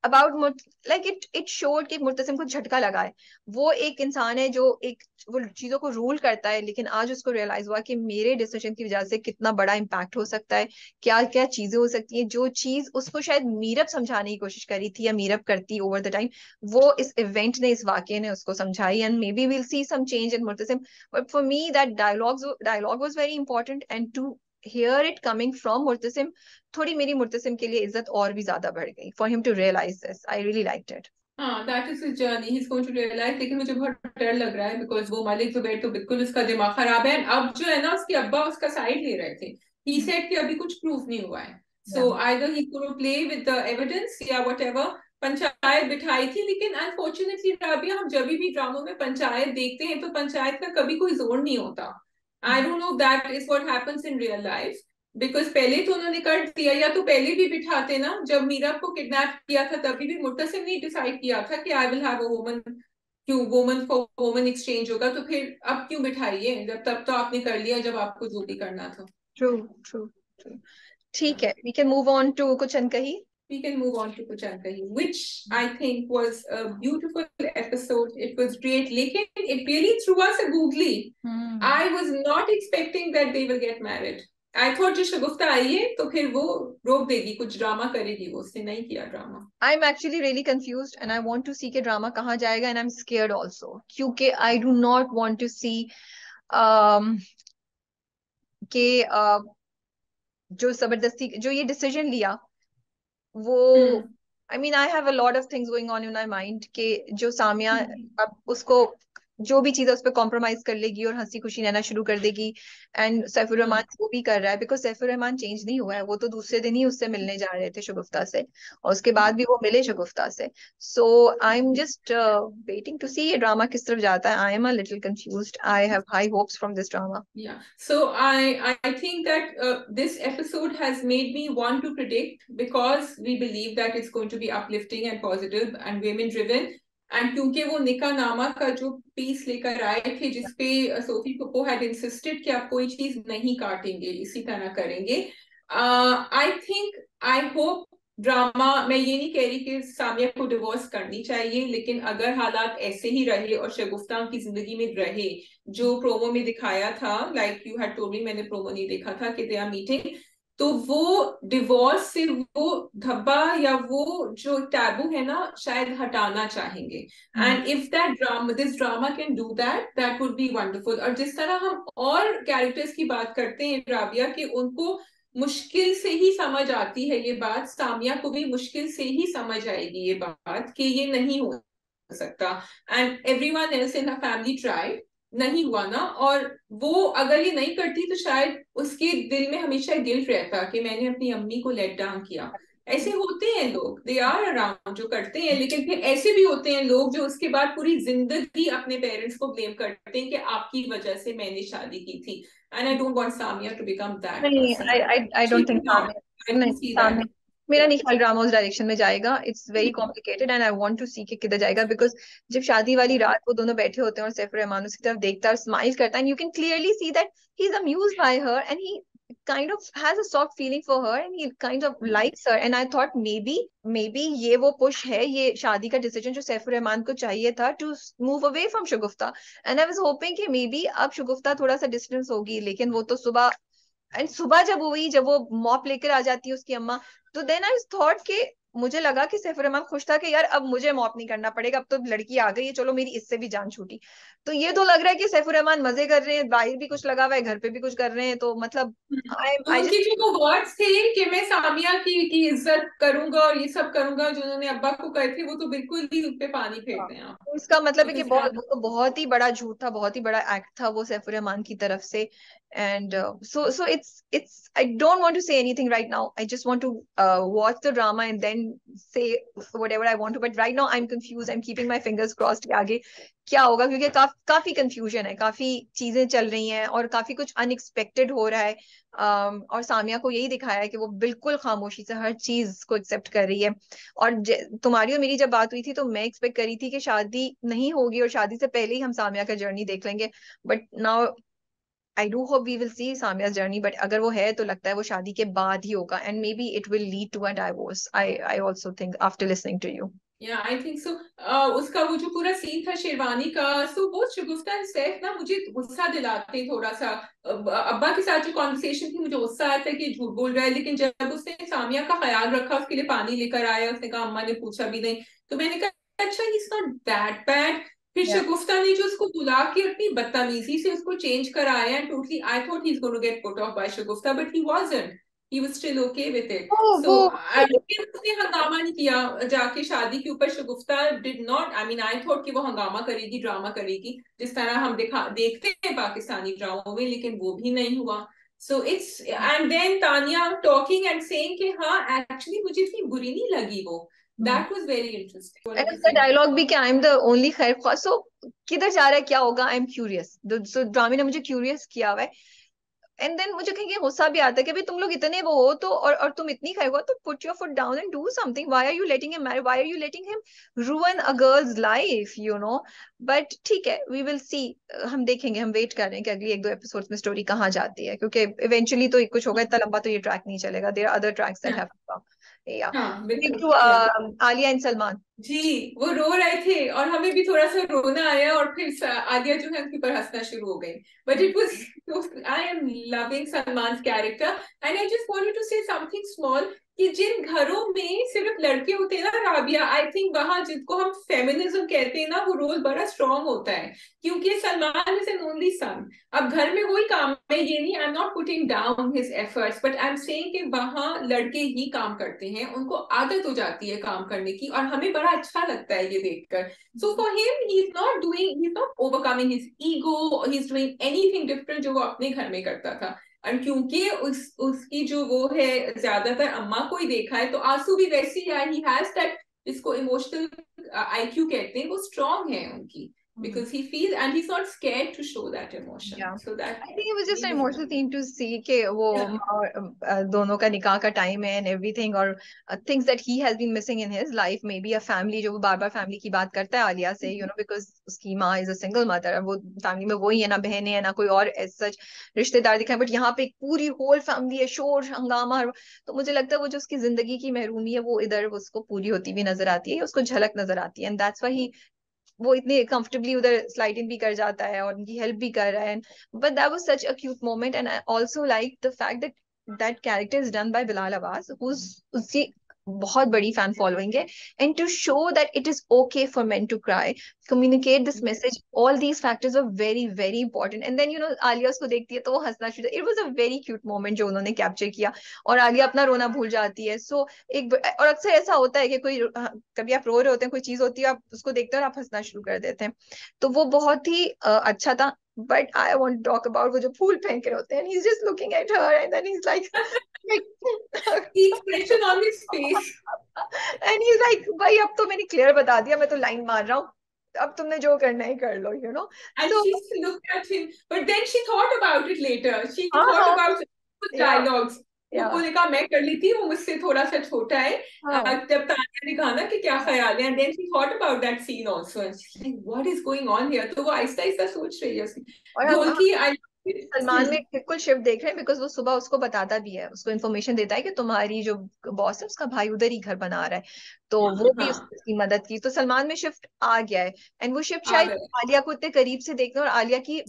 Speaker 1: about, like it showed कि मुर्तसिम को झटका लगा है। वो एक इंसान है जो एक वो चीजों को रूल करता है, लेकिन आज उसको रियलाइज हुआ कि मेरे डिसीजन की वजह से कितना बड़ा इम्पैक्ट हो सकता है, क्या क्या चीजें हो सकती हैं। जो चीज उसको शायद मीरब समझाने की कोशिश करी थी या मीरब करती ओवर द टाइम, वो इस इवेंट ने, इस वाकये ने उसको समझाई, and maybe will see some change in Murtasim. But for me that dialogue was very important, and to hear it coming from Murtasim, थोड़ी मेरी मुर्तसिम के लिए इज्जत और भी ज्यादा बढ़ गई, for him to realise this. I really liked it.
Speaker 2: हाँ, that is his journey, he is going to realise. लेकिन मुझे बहुत डर लग रहा है, बिकॉज वो मालिक जुबैर तो बिल्कुल उसका दिमाग खराब है। And अब जो है ना, उसके अब्बा उसका साइड ले रहे थे। ही सेड कि अभी कुछ प्रूफ नहीं हुआ है, so either he gonna play with the evidence या व्हाटएवर। पंचायत बिठाई थी, लेकिन अनफॉर्चुनेटली राबिया, हम जब भी ड्रामों में पंचायत देखते हैं तो पंचायत का कभी कोई जोर नहीं होता। I don't know that is what happens in real life, because पहले तो उन्होंने कर दिया, या तो पहले भी बिठाते ना, जब मीरा को किडनैप किया था तभी भी मुर्तसिम ने डिसाइड किया था कि I will have a woman, क्यों वुमन फॉर वुमन एक्सचेंज होगा, तो फिर अब क्यों बिठाइए, जब तब तो आपने कर लिया जब आपको जो भी करना था।
Speaker 1: True, true, true. ठीक है, we can move on to Kuch Ankahi.
Speaker 2: We can move on to Kuchankahi, which I think was a beautiful episode. It was great. Lekin it really threw us a googly. I was not expecting that they will get married. I thought जो शगुफ्ता आई है तो फिर वो रोक देगी, कुछ drama करेगी, वो उसने नहीं किया drama.
Speaker 1: I'm actually really confused and I want to see कि ड्रामा कहाँ जाएगा, and I'm scared also क्योंकि I do not want to see um, कि जो जबरदस्ती जो ये डिसीजन लिया वो, आई mean I have a lot of things going on in my mind कि जो सामिया अब उसको जो भी चीज है उस पर कॉम्प्रोमाइज कर लेगी और हंसी खुशी रहना शुरू कर देगी, एंड सैफुर रहमान वो भी कर रहा है, बिकॉज सैफुर रहमान चेंज नहीं हुआ है। वो तो दूसरे दिन ही उससे मिलने जा रहे थे शगुफ्ता से, और उसके बाद भी वो मिले शगुफ्ता से। So I am just waiting to see ये ड्रामा किस तरफ जाता है। I am a little confused, I have high hopes from this drama.
Speaker 2: Yeah. So I think that this episode has made me want to predict, because we believe that it's going to be uplifting and positive and women driven. And क्योंकि वो निका नामा का जो piece लेकर आए थे, जिसपे सोफी कप्पो had insisted कि आप कोई चीज नहीं काटेंगे, इसी तरह करेंगे। आई थिंक, आई होप ड्रामा, मैं ये नहीं कह रही कि सामिया को डिवोर्स करनी चाहिए, लेकिन अगर हालात ऐसे ही रहे और शगुफ्ता की जिंदगी में रहे, जो प्रोमो में दिखाया था, like you had told me, मैंने प्रोमो नहीं देखा था, कि दे आर मीटिंग, तो वो डिवोर्स से वो धब्बा या वो जो टैबू है ना शायद हटाना चाहेंगे। And if that drama this drama can do that, that would be wonderful. और जिस तरह हम और कैरेक्टर्स की बात करते हैं राबिया, कि उनको मुश्किल से ही समझ आती है ये बात, सामिया को भी मुश्किल से ही समझ आएगी ये बात कि ये नहीं हो सकता। And everyone else in a family try, नहीं हुआ ना। और वो अगर ये नहीं करती तो शायद उसके दिल में हमेशा गिल्ट रहता कि मैंने अपनी अम्मी को लेट डाउन किया। ऐसे होते हैं लोग, दे आर अराउंड, जो करते हैं। लेकिन फिर ऐसे भी होते हैं लोग जो उसके बाद पूरी जिंदगी अपने पेरेंट्स को ब्लेम करते हैं कि आपकी वजह से मैंने शादी की थी। And I don't want Samia to become that
Speaker 1: नहीं,
Speaker 2: person.
Speaker 1: I
Speaker 2: she
Speaker 1: don't think
Speaker 2: will not, I
Speaker 1: नहीं,
Speaker 2: कैन सी
Speaker 1: सामने
Speaker 2: दैट।
Speaker 1: मेरा नहीं ख्याल ड्रामा उस डायरेक्शन में जाएगा। It's very complicated and I want to see कि किधर जाएगा, बिकॉज जब शादी वाली रात वो दोनों बैठे होते हैं और सैफ रहमान उसकी तरफ देखता है और स्माइल करता है, and you can clearly see that he is amused bye her and he kind of has a soft feeling for her and he kind of likes her, and I thought maybe ये वो push है, ये शादी का decision जो सैफ रहमान को चाहिए था to move away from Shagufta. and I was hoping कि maybe अब शगुफ्ता थोड़ा सा distance होगी, लेकिन वो तो सुबह, एंड सुबह जब हुई, जब वो मॉप लेकर आ जाती है उसकी अम्मा, तो देन आई थॉट कि मुझे लगा कि सैफ रहमान खुश था कि यार अब मुझे मॉप नहीं करना पड़ेगा, अब तो लड़की आ गई है, चलो मेरी इससे भी जान छूटी। तो ये तो लग रहा है कि सैफ रहमान मजे कर रहे हैं, बाहर भी कुछ लगा हुआ है, घर पे भी कुछ कर रहे हैं, तो मतलब आई
Speaker 2: उनके
Speaker 1: जस्ट
Speaker 2: जो वो वर्ड्स थे कि मैं सामिया की इज्जत करूंगा और ये सब करूंगा, जो उन्होंने अब्बा को कहे थे, वो तो बिल्कुल ही उस पे पानी फेर रहे हैं आप।
Speaker 1: तो इसका मतलब है कि
Speaker 2: बिकॉज
Speaker 1: बहुत, वो तो बहुत ही बड़ा झूठ था, बहुत ही बड़ा एक्ट था वो सैफुर रहमान की तरफ से। And so it's I don't want to say anything right now, I just want to watch the drama and then say whatever I want to, but right now I am confuse, I am keeping my fingers crossed कि आगे क्या होगा, क्योंकि काफी confusion है, काफी चीजें चल रही हैं और काफी कुछ अनएक्सपेक्टेड हो रहा है। और सामिया को यही दिखाया है कि वो बिल्कुल खामोशी से हर चीज को एक्सेप्ट कर रही है। और तुम्हारी और मेरी जब बात हुई थी तो मैं एक्सपेक्ट करी थी कि शादी नहीं होगी और शादी से पहले ही हम सामिया का जर्नी देख लेंगे, but now I do hope we will see Samia's journey, but अगर वो है तो लगता है वो शादी के बाद ही होगा, and maybe it will lead to a divorce. I also think after listening to you.
Speaker 2: या आई थिंक सो। उसका वो जो पूरा सीन था शेरवानी का, सो वो शगुफ्ता एंड सैफ ना मुझे गुस्सा दिलाते थोड़ा सा। अब्बा के साथ जो कॉन्वर्सेशन थी, मुझे गुस्सा आया था कि झूठ बोल रहा है, लेकिन जब उसने सामिया का ख्याल रखा, उसके लिए पानी लेकर आया, उसने कहा अम्मा ने पूछा भी नहीं, तो मैंने कहा अच्छा he is not that bad. फिर
Speaker 1: Yeah.
Speaker 2: शगुफ्ता ने जो उसको बुला के अपनी बदतमीजी से उसको चेंज कराया, and totally I thought he is going to get put off by Shagufta, but he wasn't, he was still okay with it. So
Speaker 1: वो
Speaker 2: उसने हंगामा नहीं किया जाके शादी के ऊपर। Shagufta did not, I mean I thought कि वो हंगामा करेगी, ड्रामा करेगी, जिस तरह हम देखते हैं पाकिस्तानी ड्रामों में, लेकिन वो भी नहीं हुआ। So it's and then Tania talking and saying कि हाँ एक्चुअली मुझे इतनी बुरी नहीं लगी वो। That was very interesting.
Speaker 1: And उसका डायलॉग भी कि आई एम द ओनली खैर ख्वाह, सो किधर जा रहा है, क्या होगा, आई एम क्यूरियस। सो ड्रामे ने मुझे क्यूरियस किया हुआ है। एंड देन मुझे कहीं गुस्सा भी आता है कि भाई तुम लोग इतने वो हो तो, और तुम इतनी खाए हो तो put your foot down and do something, why are you letting him marry, why are you letting him ruin a girl's life, you know। बट ठीक है, वी विल सी, हम देखेंगे, हम वेट कर रहे हैं कि अगली एक दो एपिसोड्स में स्टोरी कहाँ जाती है, क्योंकि इवेंचुअली तो कुछ होगा, इतना लंबा तो ये ट्रैक नहीं चलेगा, there are other tracks that have to come. या
Speaker 2: हाँ
Speaker 1: टू
Speaker 2: बिल्कुल।
Speaker 1: आलिया एंड सलमान।
Speaker 2: जी, वो रो रहे थे और हमें भी थोड़ा सा रोना आया, और फिर आलिया जो है उनके ऊपर हंसना शुरू हो गई। But it was, I am loving Salman character. And I just wanted to say something small, कि जिन घरों में सिर्फ लड़के होते हैं ना राबिया, आई थिंक वहां जिनको हम फेमिनिज्म कहते हैं ना, वो रोल बड़ा स्ट्रांग होता है, क्योंकि Salman is an only son. अब घर में वही काम है, ये नहीं, आई am not putting down his efforts, but I am saying कि वहां लड़के ही काम करते हैं, उनको आदत हो जाती है काम करने की, और हमें बड़ा अच्छा लगता है ये देखकर। So for him he is not overcoming his ego, he is doing anything different जो वो अपने घर में करता था। और क्योंकि उसकी जो वो है, ज्यादातर अम्मा को ही देखा है, तो आंसू भी वैसी है, ही हैज दैट, इसको इमोशनल आईक्यू कहते हैं, वो स्ट्रांग है उनकी, because he feels and he's not scared to show that emotion,
Speaker 1: Yeah.
Speaker 2: so that
Speaker 1: I think it was just an
Speaker 2: really is
Speaker 1: emotional thing to see कि वो
Speaker 2: yeah.
Speaker 1: दोनों का निकाह का टाइम है and everything, और things that he has been missing in his life, maybe a family, जो वो बार बार फैमिली की बात करता है आलिया से, you know, because उसकी माँ is a single mother, वो फैमिली में वही है, ना बहनें है ना कोई और as such रिश्तेदार दिखाए, बट यहाँ पे एक पूरी होल फैमिली है, शोर हंगामा। तो मुझे लगता है वो जो उसकी जिंदगी की महरूमी है वो इधर उसको पूरी होती हुई नजर आती है, उसको झलक नजर आती है, एंड दैट्स व्हाई वो इतने कंफर्टेबली उधर स्लाइड इन भी कर जाता है और उनकी हेल्प भी कर रहा है। But that was such a cute moment, and I also like the fact that that character is done by Bilal Abbas, उसकी बहुत बड़ी फैन फॉलोइंग है, and to show that it is okay for men to cry, communicate this message, all these factors are very very important. And then Alia उसको देखती है तो वो हंसना शुरू, it was a very cute moment जो उन्होंने कैप्चर किया, और आलिया अपना रोना भूल जाती है। और अक्सर ऐसा होता है कि कभी आप रो रहे होते हैं, कोई चीज होती है, आप उसको देखते हैं और आप हंसना शुरू कर देते हैं, तो वो बहुत ही अच्छा था। But I want talk about वो जो फूल फेंक रहे होते हैं, he's just looking at her and then he's like
Speaker 2: The expression on his face.
Speaker 1: and he's like, भाई अब तो मैंने क्लियर बता दिया, मैं तो लाइन मार रहा हूँ, अब तुमने जो करना है कर लो.
Speaker 2: And
Speaker 1: So
Speaker 2: she looked at him, but then she thought about it later. She
Speaker 1: हाँ
Speaker 2: thought
Speaker 1: हाँ,
Speaker 2: about the
Speaker 1: या
Speaker 2: dialogues.
Speaker 1: या
Speaker 2: उसने कहा मैं कर ली थी, वो मुझसे थोड़ा सा छोटा है।
Speaker 1: हाँ
Speaker 2: जब तानिया ने कहा ना कि क्या ख्याल है, and then she thought about that scene also, and she's like, what is going on here? तो वो आहिस्ता आहिस्ता सोच रही है उसकी।
Speaker 1: और हम
Speaker 2: ढोलकी I
Speaker 1: सलमान में बिल्कुल शिफ्ट देख रहे हैं, बिकॉज वो सुबह उसको बताता भी है, उसको इन्फॉर्मेशन देता है कि तुम्हारी जो बॉस है उसका भाई उधर ही घर बना रहा है, तो वो भी
Speaker 2: हाँ
Speaker 1: उसकी मदद की, तो सलमान में शिफ्ट आ गया है। एंड वो शिफ्ट
Speaker 2: आ
Speaker 1: शायद
Speaker 2: गए।
Speaker 1: आलिया को इतने करीब से देखने और आलिया की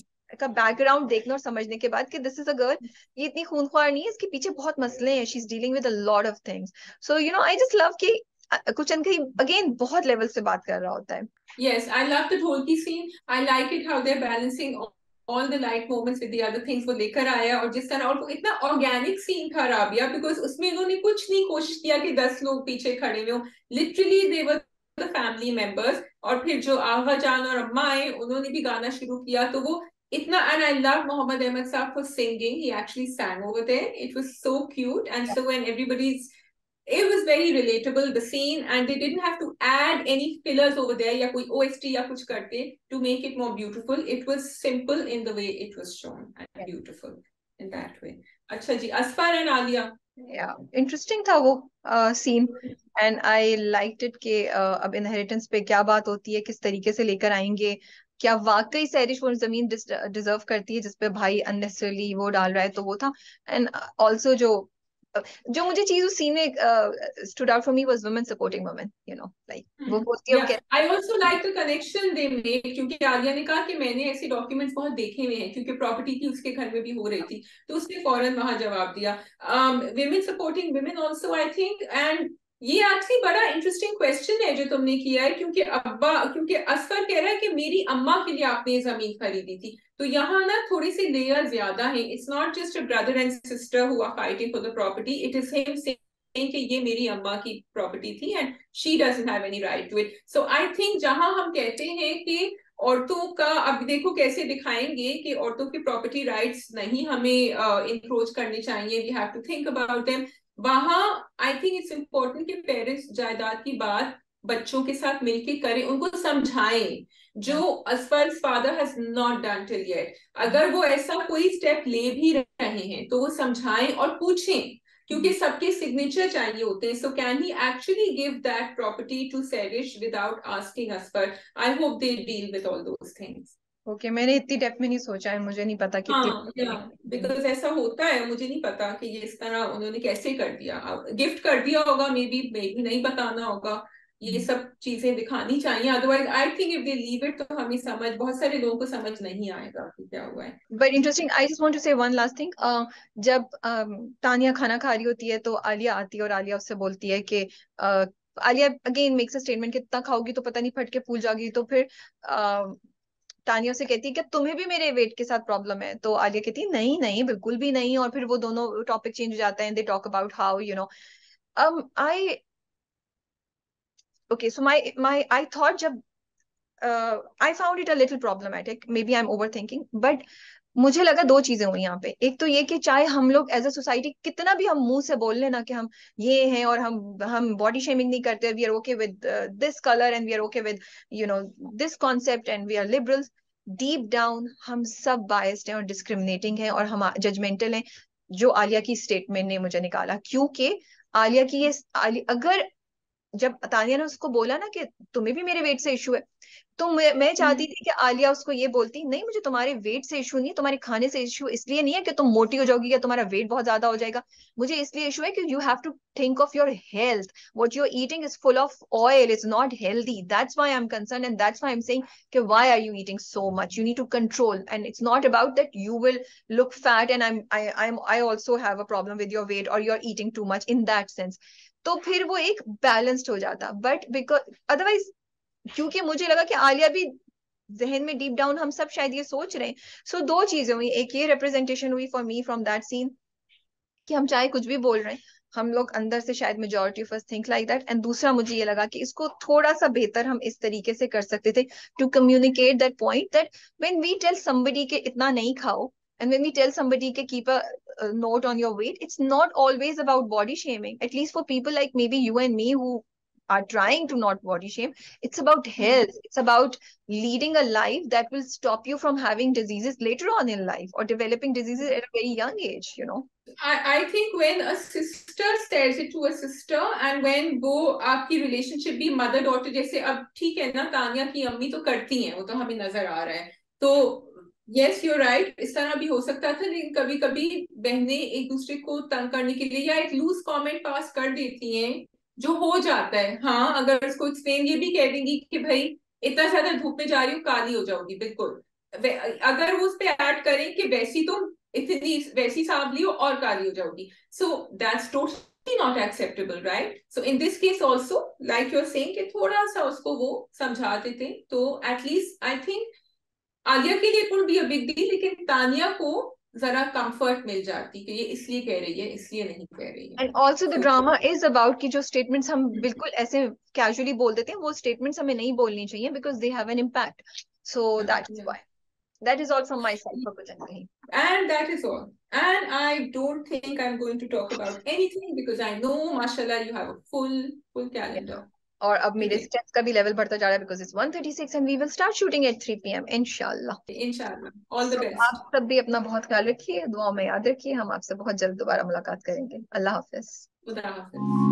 Speaker 1: का बैकग्राउंड देखने और समझने के बाद कि दिस इज अ गर्ल, ये इतनी खूंखार नहीं है, इसके पीछे बहुत मसले हैं, she is dealing with a lot of things. So I just love कि कुछ कहीं अगेन बहुत लेवल से बात कर रहा होता है।
Speaker 2: Yes, I love the Dholki scene. I like it how they're balancing all the light moments with the other things वो लेकर आया, और जिस तरह, और वो इतना ऑर्गेनिक सीन था राबिया, बिकॉज उसमें इन्होंने कुछ नहीं कोशिश किया कि 10 लोग पीछे खड़े हुए हो, literally they were the family members. और फिर जो आगा जान और अम्मा आए उन्होंने भी गाना शुरू किया, तो वो इतना, and I love Mohammad Ahmed sahab for singing, he actually sang over there, it was so cute, and so when everybody's, it was very relatable, the scene, and they didn't have to add any fillers over there या कोई OST या कुछ करके to make it more beautiful. It was simple in the way it was shown and beautiful in that way. अच्छा जी, Asfar and Alia.
Speaker 1: या interesting था वो scene, and I liked it कि अब इनहेरिटेंस पे क्या बात होती है, किस तरीके से लेकर आएंगे, क्या वाकई सैरिश वो जमीन डिजर्व करती है जिसपे भाई अननेसेसरली वो डाल रहा है, तो वो था। एंड ऑल्सो जो मुझे चीज उस सीन में stood out for me was women supporting women, like वो बोलती है, वो
Speaker 2: Yeah, I also like the connection they made, क्योंकि आलिया ने कहा कि मैंने ऐसे डॉक्यूमेंट्स बहुत देखे हुए हैं, क्योंकि प्रॉपर्टी की उसके घर में भी हो रही थी, तो उसने फौरन वहां जवाब दिया। Women supporting women also I think, and ये एक्चुअली बड़ा इंटरेस्टिंग क्वेश्चन है जो तुमने किया है, क्योंकि असफर कह रहा है कि मेरी अम्मा के लिए आपने ये जमीन खरीदी थी, तो यहाँ ना थोड़ी सी लेयर ज्यादा है। It's not just a brother and sister who are fighting for the property, it is him saying कि ये मेरी अम्मा की प्रॉपर्टी थी and she doesn't have any right to it. So I think जहां हम कहते हैं कि औरतों का, अब देखो कैसे दिखाएंगे कि औरतों की प्रॉपर्टी राइट्स नहीं हमें इंक्रोच करने चाहिए, we have to think about them, वहां आई थिंक इट्स इम्पोर्टेंट कि पेरेंट्स जायदाद की बात बच्चों के साथ मिलके करें, उनको समझाएं, जो Asfar father has not done till yet. अगर वो ऐसा कोई स्टेप ले भी रहे हैं तो वो समझाएं और पूछें, क्योंकि सबके सिग्नेचर चाहिए होते हैं। So can he actually give that property to Sarish without asking Asfar? I hope they deal with all those things.
Speaker 1: Okay, मैंने इतनी डेप्थ में नहीं सोचा है, मुझे नहीं पता
Speaker 2: हाँ या,
Speaker 1: कितनी।
Speaker 2: बिकॉज ऐसा होता है, मुझे नहीं पता कि ये इस तरह उन्होंने कैसे कर दिया, गिफ्ट कर दिया होगा, मे बी नहीं बताना होगा, ये सब चीजें दिखानी चाहिए, otherwise I think if they leave it तो हमें समझ, बहुत सारे लोगों को समझ नहीं आएगा कि क्या हुआ है।
Speaker 1: But interesting, I just want to say one last thing. जब तानिया खाना खा रही होती है तो आलिया आती है और आलिया उससे बोलती है कि Alia again makes a statement, कितना खाओगी तो पता नहीं फट के फूल जाओगी, तो फिर तानिया से कहती है कि तुम्हें भी मेरे वेट के साथ प्रॉब्लम है, तो आलिया कहती है नहीं नहीं बिल्कुल भी नहीं, और फिर वो दोनों टॉपिक चेंज हो जाता है, they talk about how I okay so my I thought जब I found it a little problematic, maybe I am overthinking, but मुझे लगा दो चीजें हुई यहाँ पे। एक तो ये कि चाहे हम लोग एज अ सोसाइटी कितना भी हम मुंह से बोल लेना कि हम ये हैं और हम बॉडी शेमिंग नहीं करते, we are okay with this colour and we are okay with this concept and we are liberals, deep down हम सब बायस्ड हैं और डिस्क्रिमिनेटिंग हैं और हम जजमेंटल हैं, जो आलिया की स्टेटमेंट ने मुझे निकाला, क्योंकि आलिया की ये अगर जब तानिया ने उसको बोला ना कि तुम्हें भी मेरे वेट से इशू है, तो मैं चाहती थी कि आलिया उसको ये बोलती, नहीं मुझे तुम्हारे वेट से इशू नहीं है, तुम्हारे खाने से इशू इसलिए नहीं है कि तुम मोटी हो जाओगी या तुम्हारा वेट बहुत ज्यादा हो जाएगा, मुझे इसलिए इशू है कि you have to think of your health, what you are eating is full of oil, it's not healthy, that's why I am concern and that's why I am saying कि why are you eating so much, you need to control and it's not about that you will look fat and I also have a problem with your weight or you're eating too much in that sense. तो फिर वो एक balanced हो जाता, but because otherwise, क्योंकि मुझे लगा कि आलिया भी जहन में डीप डाउन हम सब शायद ये सोच रहे हैं, सो दो चीजें हुई, एक ये रिप्रेजेंटेशन हुई for me from that scene कि हम चाहे कुछ भी बोल रहे हैं, हम लोग अंदर से शायद majority of us think like that, and दूसरा मुझे ये लगा कि इसको थोड़ा सा बेहतर हम इस तरीके से कर सकते थे to communicate that point that when we tell somebody के इतना नहीं खाओ, and when we tell somebody to keep a note on your weight, it's not always about body shaming, at least for people like maybe you and me who are trying to not body shame. It's about health, it's about leading a life that will stop you from having diseases later on in life or developing diseases at a very young age, you know.
Speaker 2: I think when a sister says it to a sister and when वो आपकी relationship भी mother daughter जैसे, अब ठीक है ना, तानिया की अम्मी तो करती हैं, वो तो हमें नजर आ रहा है, तो yes you're right, इस तरह भी हो सकता था, लेकिन कभी कभी बहनें एक दूसरे को तंग करने के लिए या एक लूज कमेंट पास कर देती हैं, जो हो जाता है। हाँ, अगर उसको एक्सप्लेन ये भी कह देंगी कि भाई इतना ज्यादा धूप में जा रही हो, काली हो जाओगी, बिल्कुल। अगर वो उस पे ऐड करें कि वैसी तुम इतनी वैसी सांवली हो और काली हो जाओगी, so that's totally not acceptable, right? So in this case also like you are saying कि थोड़ा सा उसको वो समझा देते तो एटलीस्ट आई थिंक आलिया के लिए it would be a big deal, लेकिन तानिया को जरा कंफर्ट मिल जाती कि ये इसलिए कह रही है, इसलिए नहीं कह रही है।
Speaker 1: एंड ऑल्सो द
Speaker 2: तो
Speaker 1: ड्रामा इज अबाउट कि जो स्टेटमेंट्स हम बिल्कुल ऐसे कैजुअली बोल देते हैं, वो स्टेटमेंट्स हमें नहीं बोलनी चाहिए because they have an impact, so that is why, that is all from my side for Kujan Kahi.
Speaker 2: And that is all. And I don't think I'm going to talk about anything because I know, mashallah, you have a full calendar.
Speaker 1: और अब मेरे steps का भी level बढ़ता जा रहा है because it's 1:36 and we will start shooting at 3 PM इंशाल्लाह।
Speaker 2: इंशाल्लाह, ऑल द
Speaker 1: So,
Speaker 2: बेस्ट।
Speaker 1: आप सब भी अपना बहुत ख्याल रखिए, दुआ में याद रखिए, हम आपसे बहुत जल्द दोबारा मुलाकात करेंगे। अल्लाह हाफिज।
Speaker 2: खुदा हाफिज।